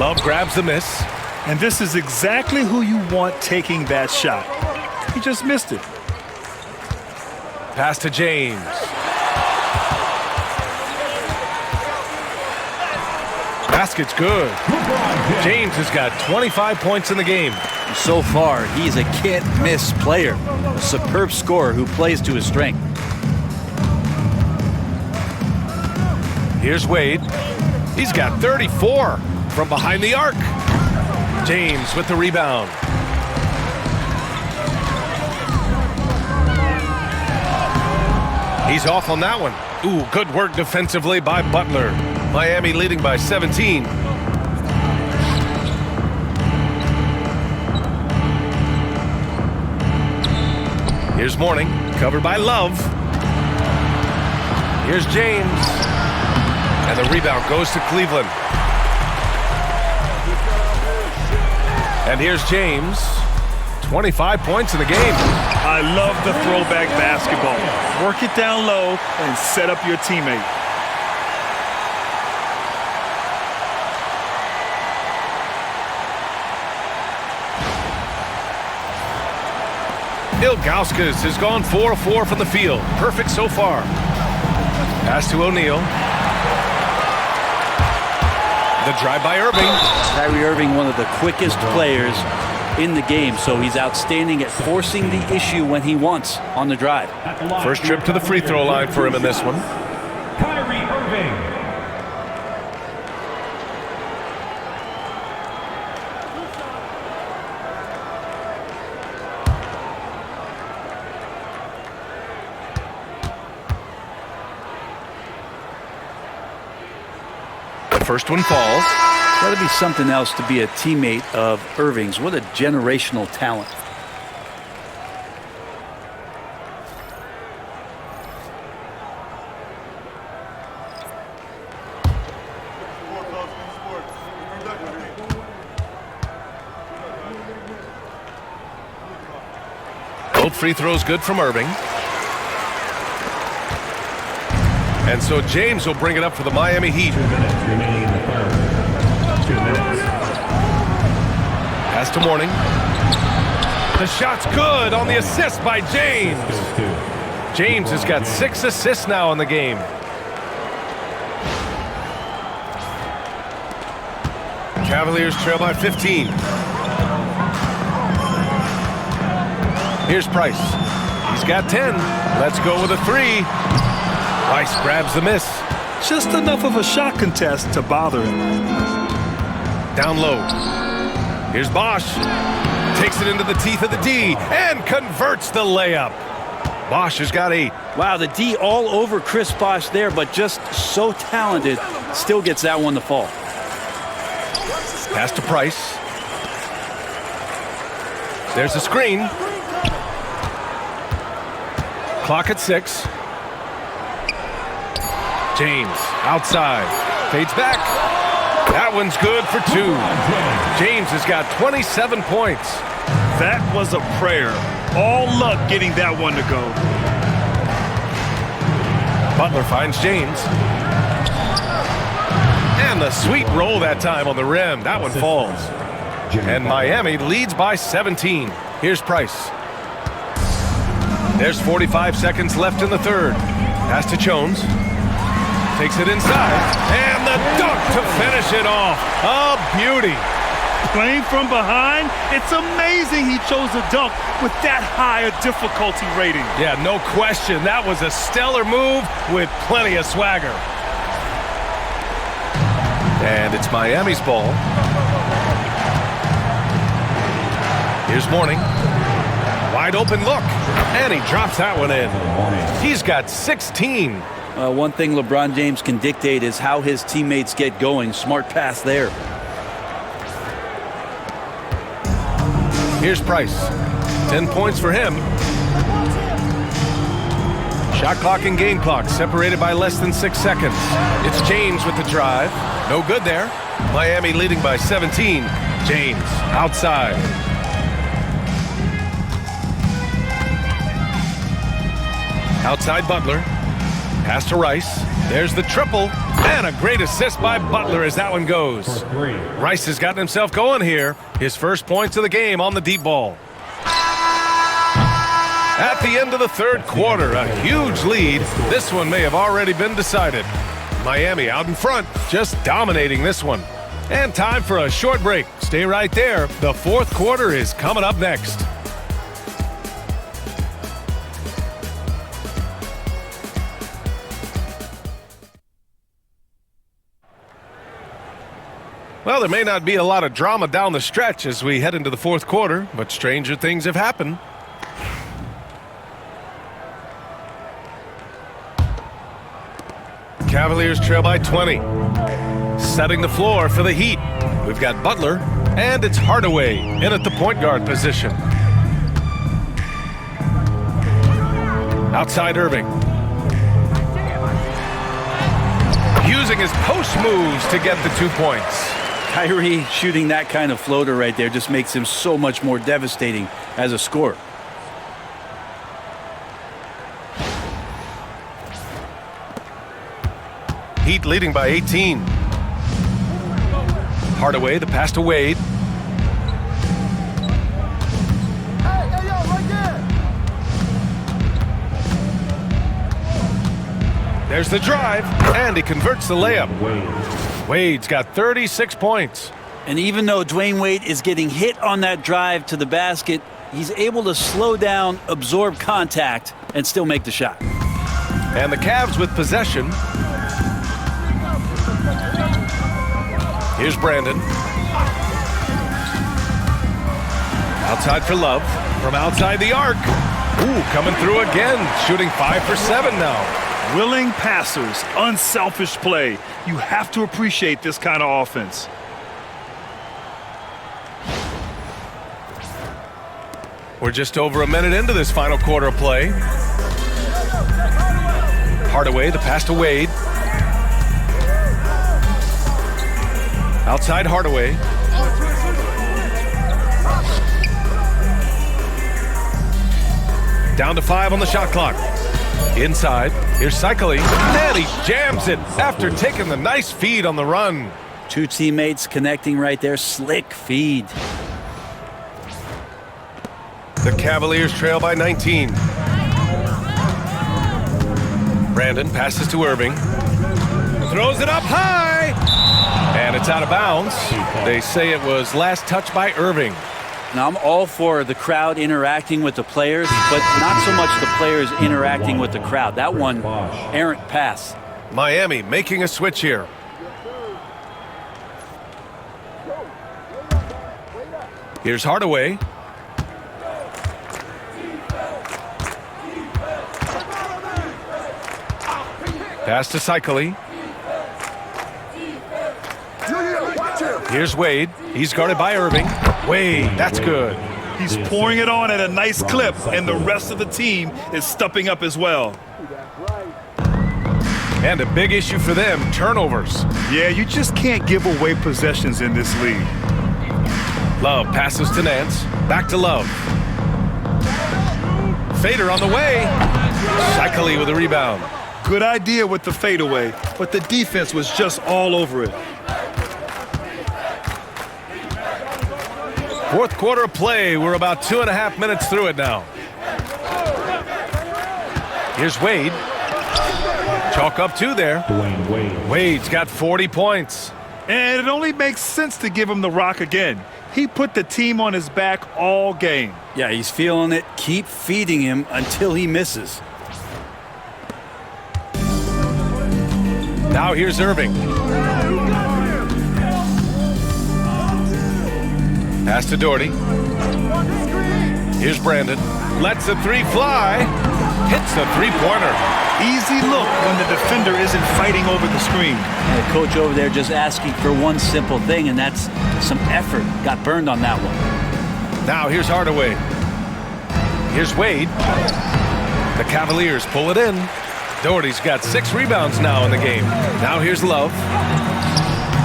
Love grabs the miss. And this is exactly who you want taking that shot. He just missed it. Pass to James. Basket's good. James has got 25 points in the game. So far, he's a can't-miss player. A superb scorer who plays to his strength. Here's Wade. He's got 34 from behind the arc. James with the rebound. He's off on that one. Ooh, good work defensively by Butler. Miami leading by 17. Here's Mourning, covered by Love. Here's James. And the rebound goes to Cleveland. And here's James. 25 points in the game. I love the throwback basketball. Work it down low and set up your teammate. Ilgauskas has gone 4 of 4 from the field. Perfect so far. Pass to O'Neal. The drive by Irving. Kyrie Irving, one of the quickest players in the game, so he's outstanding at forcing the issue when he wants on the drive. First trip to the free throw line for him in this one. Kyrie Irving. The first one falls. Got to be something else to be a teammate of Irving's. What a generational talent. Both free throws good from Irving. And so James will bring it up for the Miami Heat. 2 minutes remaining in the third. 2 minutes. Pass to Mourning. The shot's good on the assist by James. James has got 6 assists now in the game. Cavaliers trail by 15. Here's Price. He's got 10. Let's go with a 3. Price grabs the miss. Just enough of a shot contest to bother him. Down low. Here's Bosch. Takes it into the teeth of the D and converts the layup. Bosch has got 8. Wow, the D all over Chris Bosch there, but just so talented. Still gets that one to fall. Pass to Price. There's a screen. Clock at 6. James outside. Fades back. That one's good for 2. James has got 27 points. That was a prayer. All luck getting that one to go. Butler finds James. And the sweet roll that time on the rim. That one falls. And Miami leads by 17. Here's Price. There's 45 seconds left in the third. Pass to Jones. Takes it inside. And the dunk to finish it off. A beauty. Playing from behind, it's amazing he chose a dunk with that high a difficulty rating. Yeah, no question. That was a stellar move with plenty of swagger. And it's Miami's ball. Here's Mourning. Wide open look. And he drops that one in. He's got 16. One thing LeBron James can dictate is how his teammates get going. Smart pass there. Here's Price. 10 points for him. Shot clock and game clock separated by less than 6 seconds. It's James with the drive. No good there. Miami leading by 17. James outside. Outside Butler. Pass to Rice. There's the triple. And a great assist by Butler as that one goes. Rice has gotten himself going here. His first points of the game on the deep ball. At the end of the third quarter, a huge lead. This one may have already been decided. Miami out in front, just dominating this one. And time for a short break. Stay right there. The fourth quarter is coming up next. Well, there may not be a lot of drama down the stretch as we head into the fourth quarter, but stranger things have happened. Cavaliers trail by 20. Setting the floor for the Heat. We've got Butler, and it's Hardaway in at the point guard position. Outside Irving. Using his post moves to get the 2 points. Kyrie shooting that kind of floater right there just makes him so much more devastating as a scorer. Heat leading by 18. Hardaway, the pass to Wade. There's the drive, and he converts the layup. Wade's got 36 points. And even though Dwyane Wade is getting hit on that drive to the basket, he's able to slow down, absorb contact, and still make the shot. And the Cavs with possession. Here's Brandon. Outside for Love. From outside the arc. Ooh, coming through again. Shooting 5 for 7 now. Willing passers, unselfish play. You have to appreciate this kind of offense. We're just over a minute into this final quarter of play. Hardaway, the pass to Wade. Outside Hardaway. Down to 5 on the shot clock. Inside, here's Cycling, and he jams it after taking the nice feed on the run. Two teammates connecting right there, slick feed. The Cavaliers trail by 19. Brandon passes to Irving. Throws it up high, and it's out of bounds. They say it was last touched by Irving. Now, I'm all for the crowd interacting with the players, but not so much the players interacting with the crowd. That one, errant pass. Miami making a switch here. Here's Hardaway. Pass to Cycling. Here's Wade. He's guarded by Irving. Wade, that's good. He's pouring it on at a nice clip, and the rest of the team is stepping up as well. And a big issue for them, turnovers. Yeah, you just can't give away possessions in this league. Love passes to Nance. Back to Love. Fader on the way. Cycling with a rebound. Good idea with the fadeaway, but the defense was just all over it. Fourth quarter of play. We're about 2.5 minutes through it now. Here's Wade. Chalk up 2 there. Dwyane Wade. Wade's got 40 points. And it only makes sense to give him the rock again. He put the team on his back all game. Yeah, he's feeling it. Keep feeding him until he misses. Now here's Irving. Pass to Doherty. Here's Brandon. Lets the 3 fly. Hits the 3-pointer. Easy look when the defender isn't fighting over the screen. And the coach over there just asking for one simple thing, and that's some effort. Got burned on that one. Now here's Hardaway. Here's Wade. The Cavaliers pull it in. Doherty's got 6 rebounds now in the game. Now here's Love.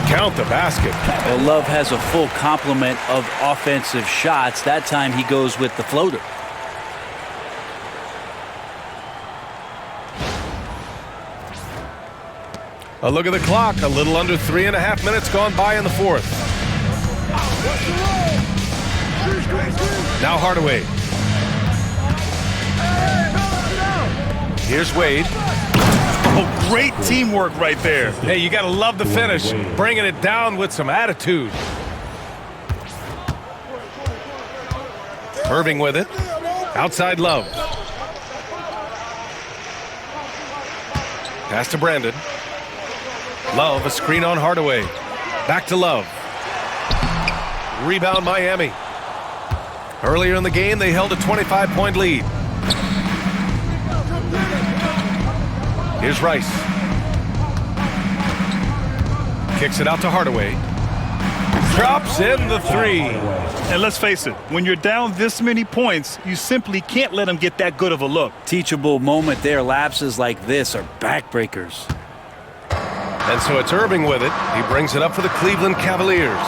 Count the basket. Well, Love has a full complement of offensive shots. That time he goes with the floater. A look at the clock. A little under 3.5 minutes gone by in the fourth. Now Hardaway. Here's Wade. Oh, great teamwork right there. Hey, you got to love the finish. Bringing it down with some attitude. Irving with it. Outside Love. Pass to Brandon. Love, a screen on Hardaway. Back to Love. Rebound Miami. Earlier in the game, they held a 25-point lead. Here's Rice. Kicks it out to Hardaway. Drops in the three. And let's face it, when you're down this many points, you simply can't let them get that good of a look. Teachable moment there. Lapses like this are backbreakers. And so it's Irving with it. He brings it up for the Cleveland Cavaliers.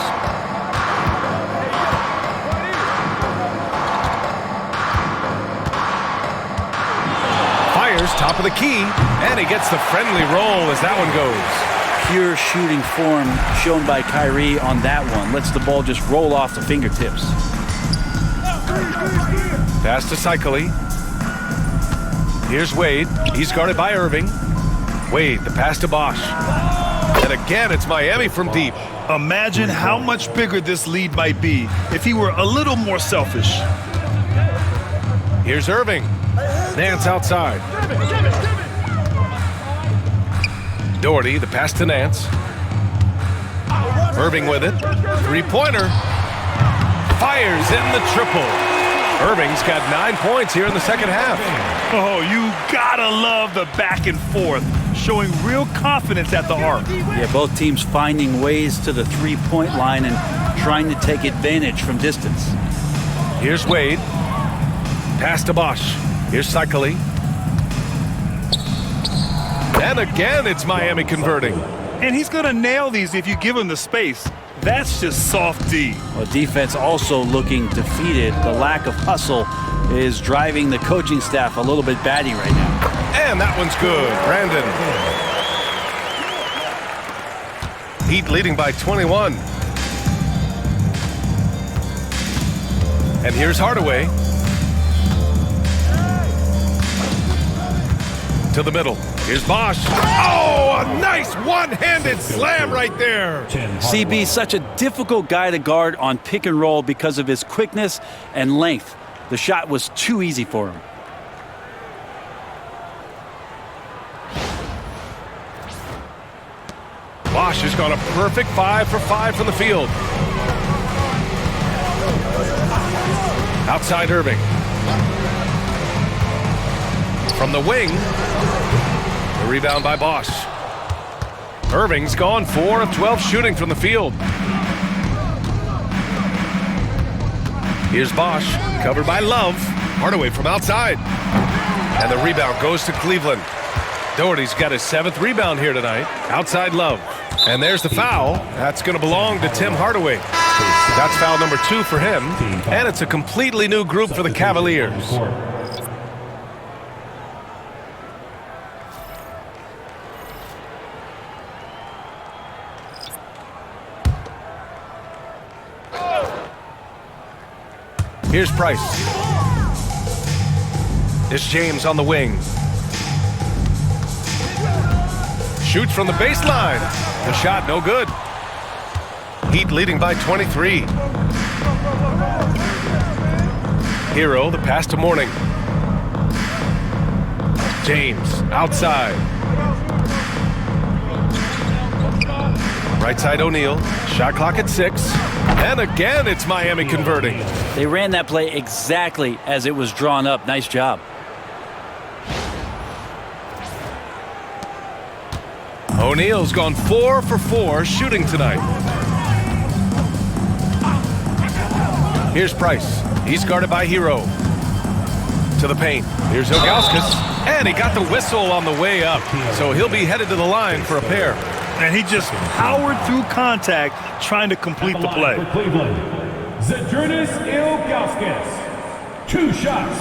Fires top of the key, and he gets the friendly roll as that one goes. Pure shooting form shown by Kyrie on that one. Lets the ball just roll off the fingertips. Pass to Cycli. Here's Wade. He's guarded by Irving. Wade, the pass to Bosch. And again, it's Miami from deep. Imagine how much bigger this lead might be if he were a little more selfish. Here's Irving. Nance outside. Doherty, the pass to Nance. Irving with it. Three-pointer. Fires in the triple. Irving's got 9 points here in the second half. Oh, you gotta love the back and forth, showing real confidence at the arc. Yeah, both teams finding ways to the three-point line and trying to take advantage from distance. Here's Wade. Pass to Bosch. Here's Cycli. And again, it's Miami converting. And he's gonna nail these if you give him the space. That's just soft D. Well, defense also looking defeated. The lack of hustle is driving the coaching staff a little bit batty right now. And that one's good. Brandon. Heat leading by 21. And here's Hardaway. To the middle. Here's Bosch. Oh, a nice one-handed slam right there. CB, such a difficult guy to guard on pick and roll because of his quickness and length. The shot was too easy for him. Bosch has gone a perfect 5 for 5 from the field. Outside Irving. From the wing, the rebound by Bosch. Irving's gone 4 of 12 shooting from the field. Here's Bosch, covered by Love. Hardaway from outside. And the rebound goes to Cleveland. Doherty's got his 7th rebound here tonight. Outside Love. And there's the foul. That's going to belong to Tim Hardaway. That's foul number 2 for him. And it's a completely new group for the Cavaliers. Here's Price. It's James on the wing. Shoots from the baseline. The shot no good. Heat leading by 23. Hero, the pass to Mourning. James outside. Right side O'Neal. Shot clock at 6. And again, it's Miami converting. They ran that play exactly as it was drawn up. Nice job. O'Neal's gone 4 for 4 shooting tonight. Here's Price. He's guarded by Hero. To the paint. Here's Ilgauskas. And he got the whistle on the way up. So he'll be headed to the line for a pair. And he just powered through contact trying to complete the play. For Cleveland, Zydrunas Ilgauskas. 2 shots.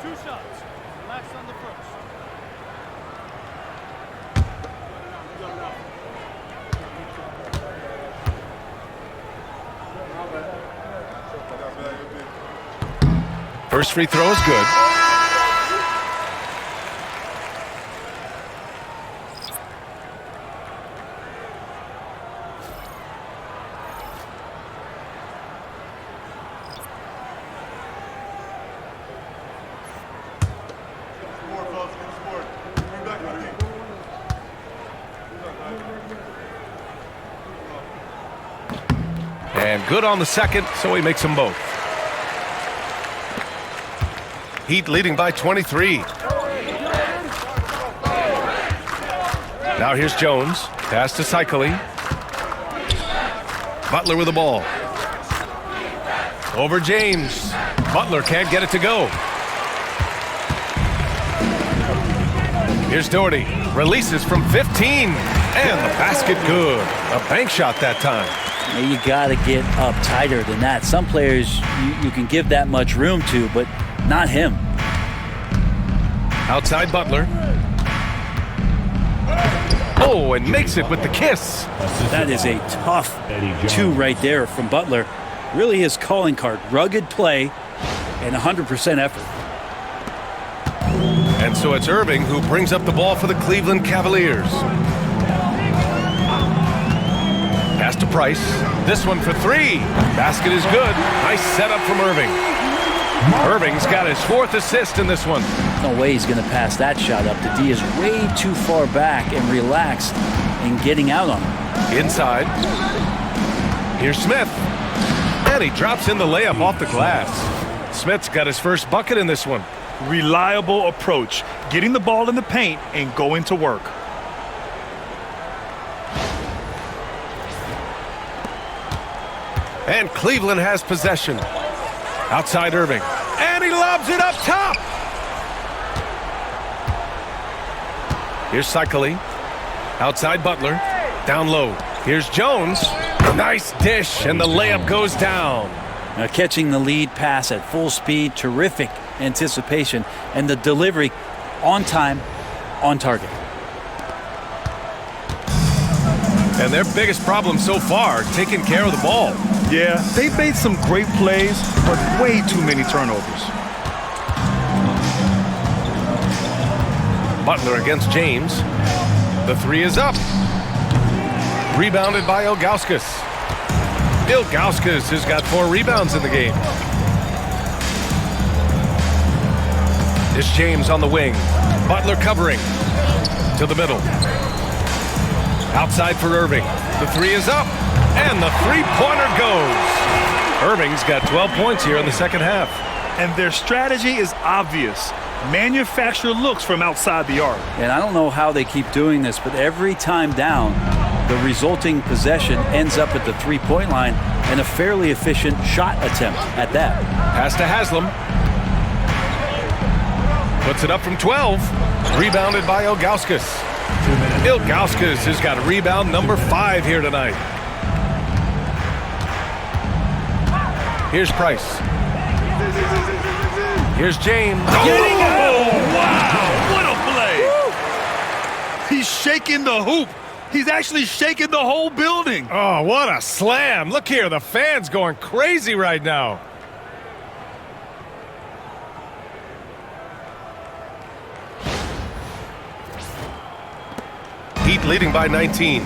2 shots. Relax on the first. First free throw is good. And good on the second, so he makes them both. Heat leading by 23. Now here's Jones. Pass to Cycling. Butler with the ball. Over James. Butler can't get it to go. Here's Doherty. Releases from 15. And the basket good. A bank shot that time. You got to get up tighter than that. Some players you can give that much room to, but not him. Outside Butler. Oh, and makes it with the kiss. That is a tough two right there from Butler. Really his calling card. Rugged play and 100% effort. And so it's Irving who brings up the ball for the Cleveland Cavaliers. Pass to Price. This one for three. Basket is good. Nice setup from Irving. Irving's got his 4th assist in this one. No way he's going to pass that shot up. The D is way too far back and relaxed in getting out on him. Inside. Here's Smith. And he drops in the layup off the glass. Smith's got his first bucket in this one. Reliable approach. Getting the ball in the paint and going to work. And Cleveland has possession. Outside Irving. And he lobs it up top. Here's Cycling. Outside Butler. Down low. Here's Jones. Nice dish, and the layup goes down. Now catching the lead pass at full speed. Terrific anticipation. And the delivery on time, on target. And their biggest problem so far, taking care of the ball. Yeah, they've made some great plays, but way too many turnovers. Butler against James. The three is up. Rebounded by Ilgauskas. Ilgauskas has got 4 rebounds in the game. It's James on the wing. Butler covering. To the middle. Outside for Irving. The three is up. And the three-pointer goes. Irving's got 12 points here in the second half. And their strategy is obvious. Manufacture looks from outside the arc. And I don't know how they keep doing this, but every time down, the resulting possession ends up at the three-point line and a fairly efficient shot attempt at that. Pass to Haslam. Puts it up from 12. Rebounded by Ilgauskas. Ilgauskas has got rebound number 5 here tonight. Here's Price. Here's James. Oh, wow! What a play! He's shaking the hoop. He's actually shaking the whole building. Oh, what a slam. Look here, the fans going crazy right now. Heat leading by 19.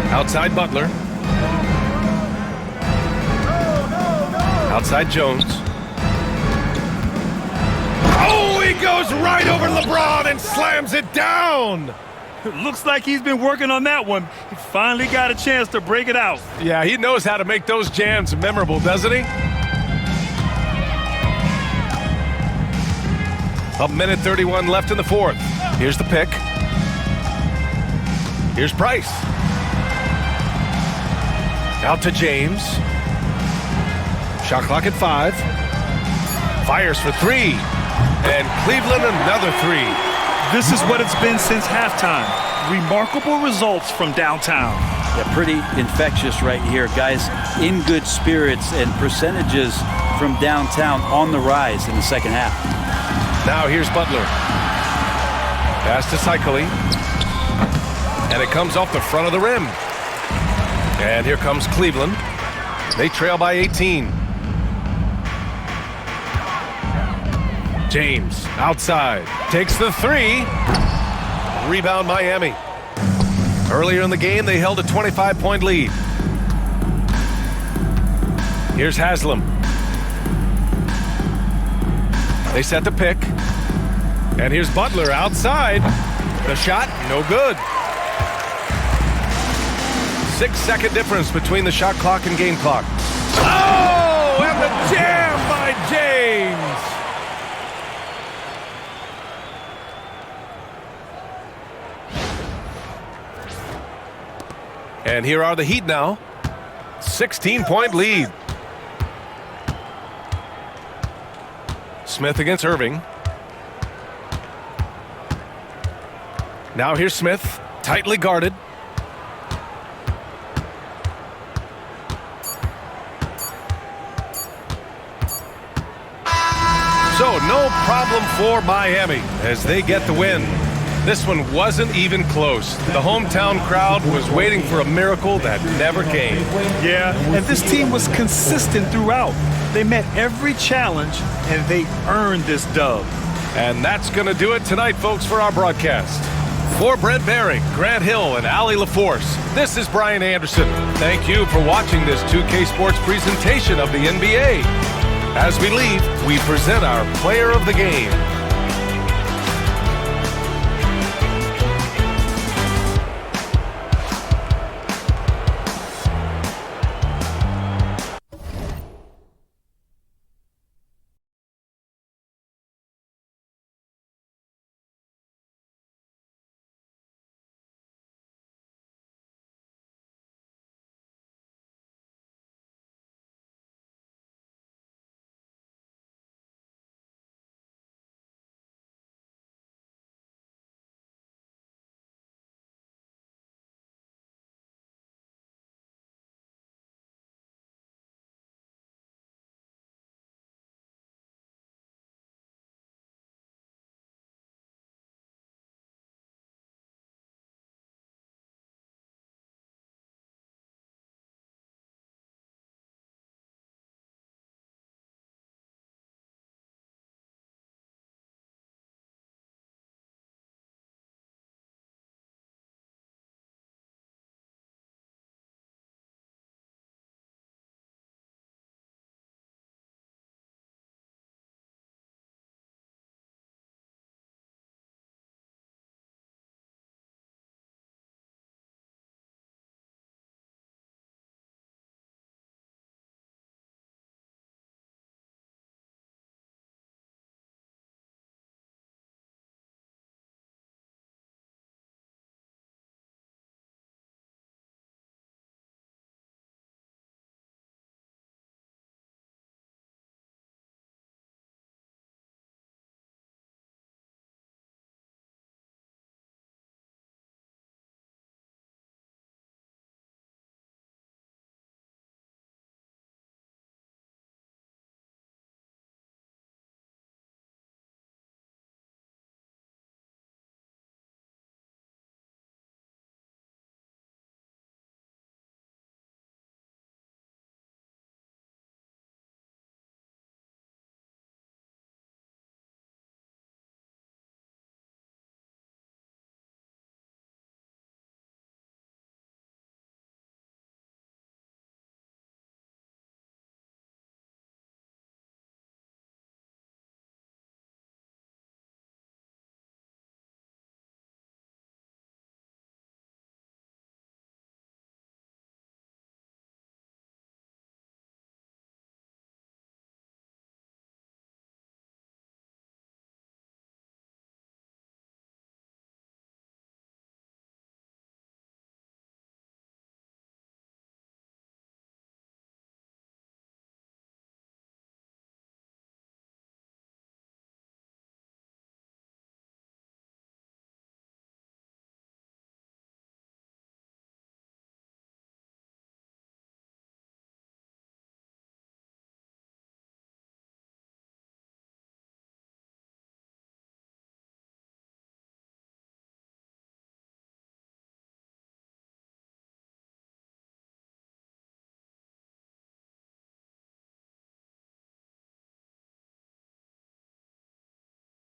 Outside Butler. Outside Jones. Oh, he goes right over LeBron and slams it down. Looks like he's been working on that one. He finally got a chance to break it out. Yeah, he knows how to make those jams memorable, doesn't he? A minute 31 left in the fourth. Here's the pick. Here's Price. Out to James. Shot clock at 5. Fires for 3. And Cleveland another 3. This is what it's been since halftime. Remarkable results from downtown. Yeah, pretty infectious right here. Guys in good spirits and percentages from downtown on the rise in the second half. Now here's Butler. Pass to Cycling. And it comes off the front of the rim. And here comes Cleveland. They trail by 18. James outside. Takes the 3. Rebound Miami. Earlier in the game, they held a 25-point lead. Here's Haslam. They set the pick. And here's Butler outside. The shot, no good. 6-second difference between the shot clock and game clock. Oh, and the jam by James. And here are the Heat now. 16-point lead. Smith against Irving. Now here's Smith, tightly guarded. So no problem for Miami as they get the win. This one wasn't even close. The hometown crowd was waiting for a miracle that never came. Yeah, and this team was consistent throughout. They met every challenge, and they earned this dub. And that's going to do it tonight, folks, for our broadcast. For Brent Barry, Grant Hill, and Allie LaForce, this is Brian Anderson. Thank you for watching this 2K Sports presentation of the NBA. As we leave, we present our player of the game.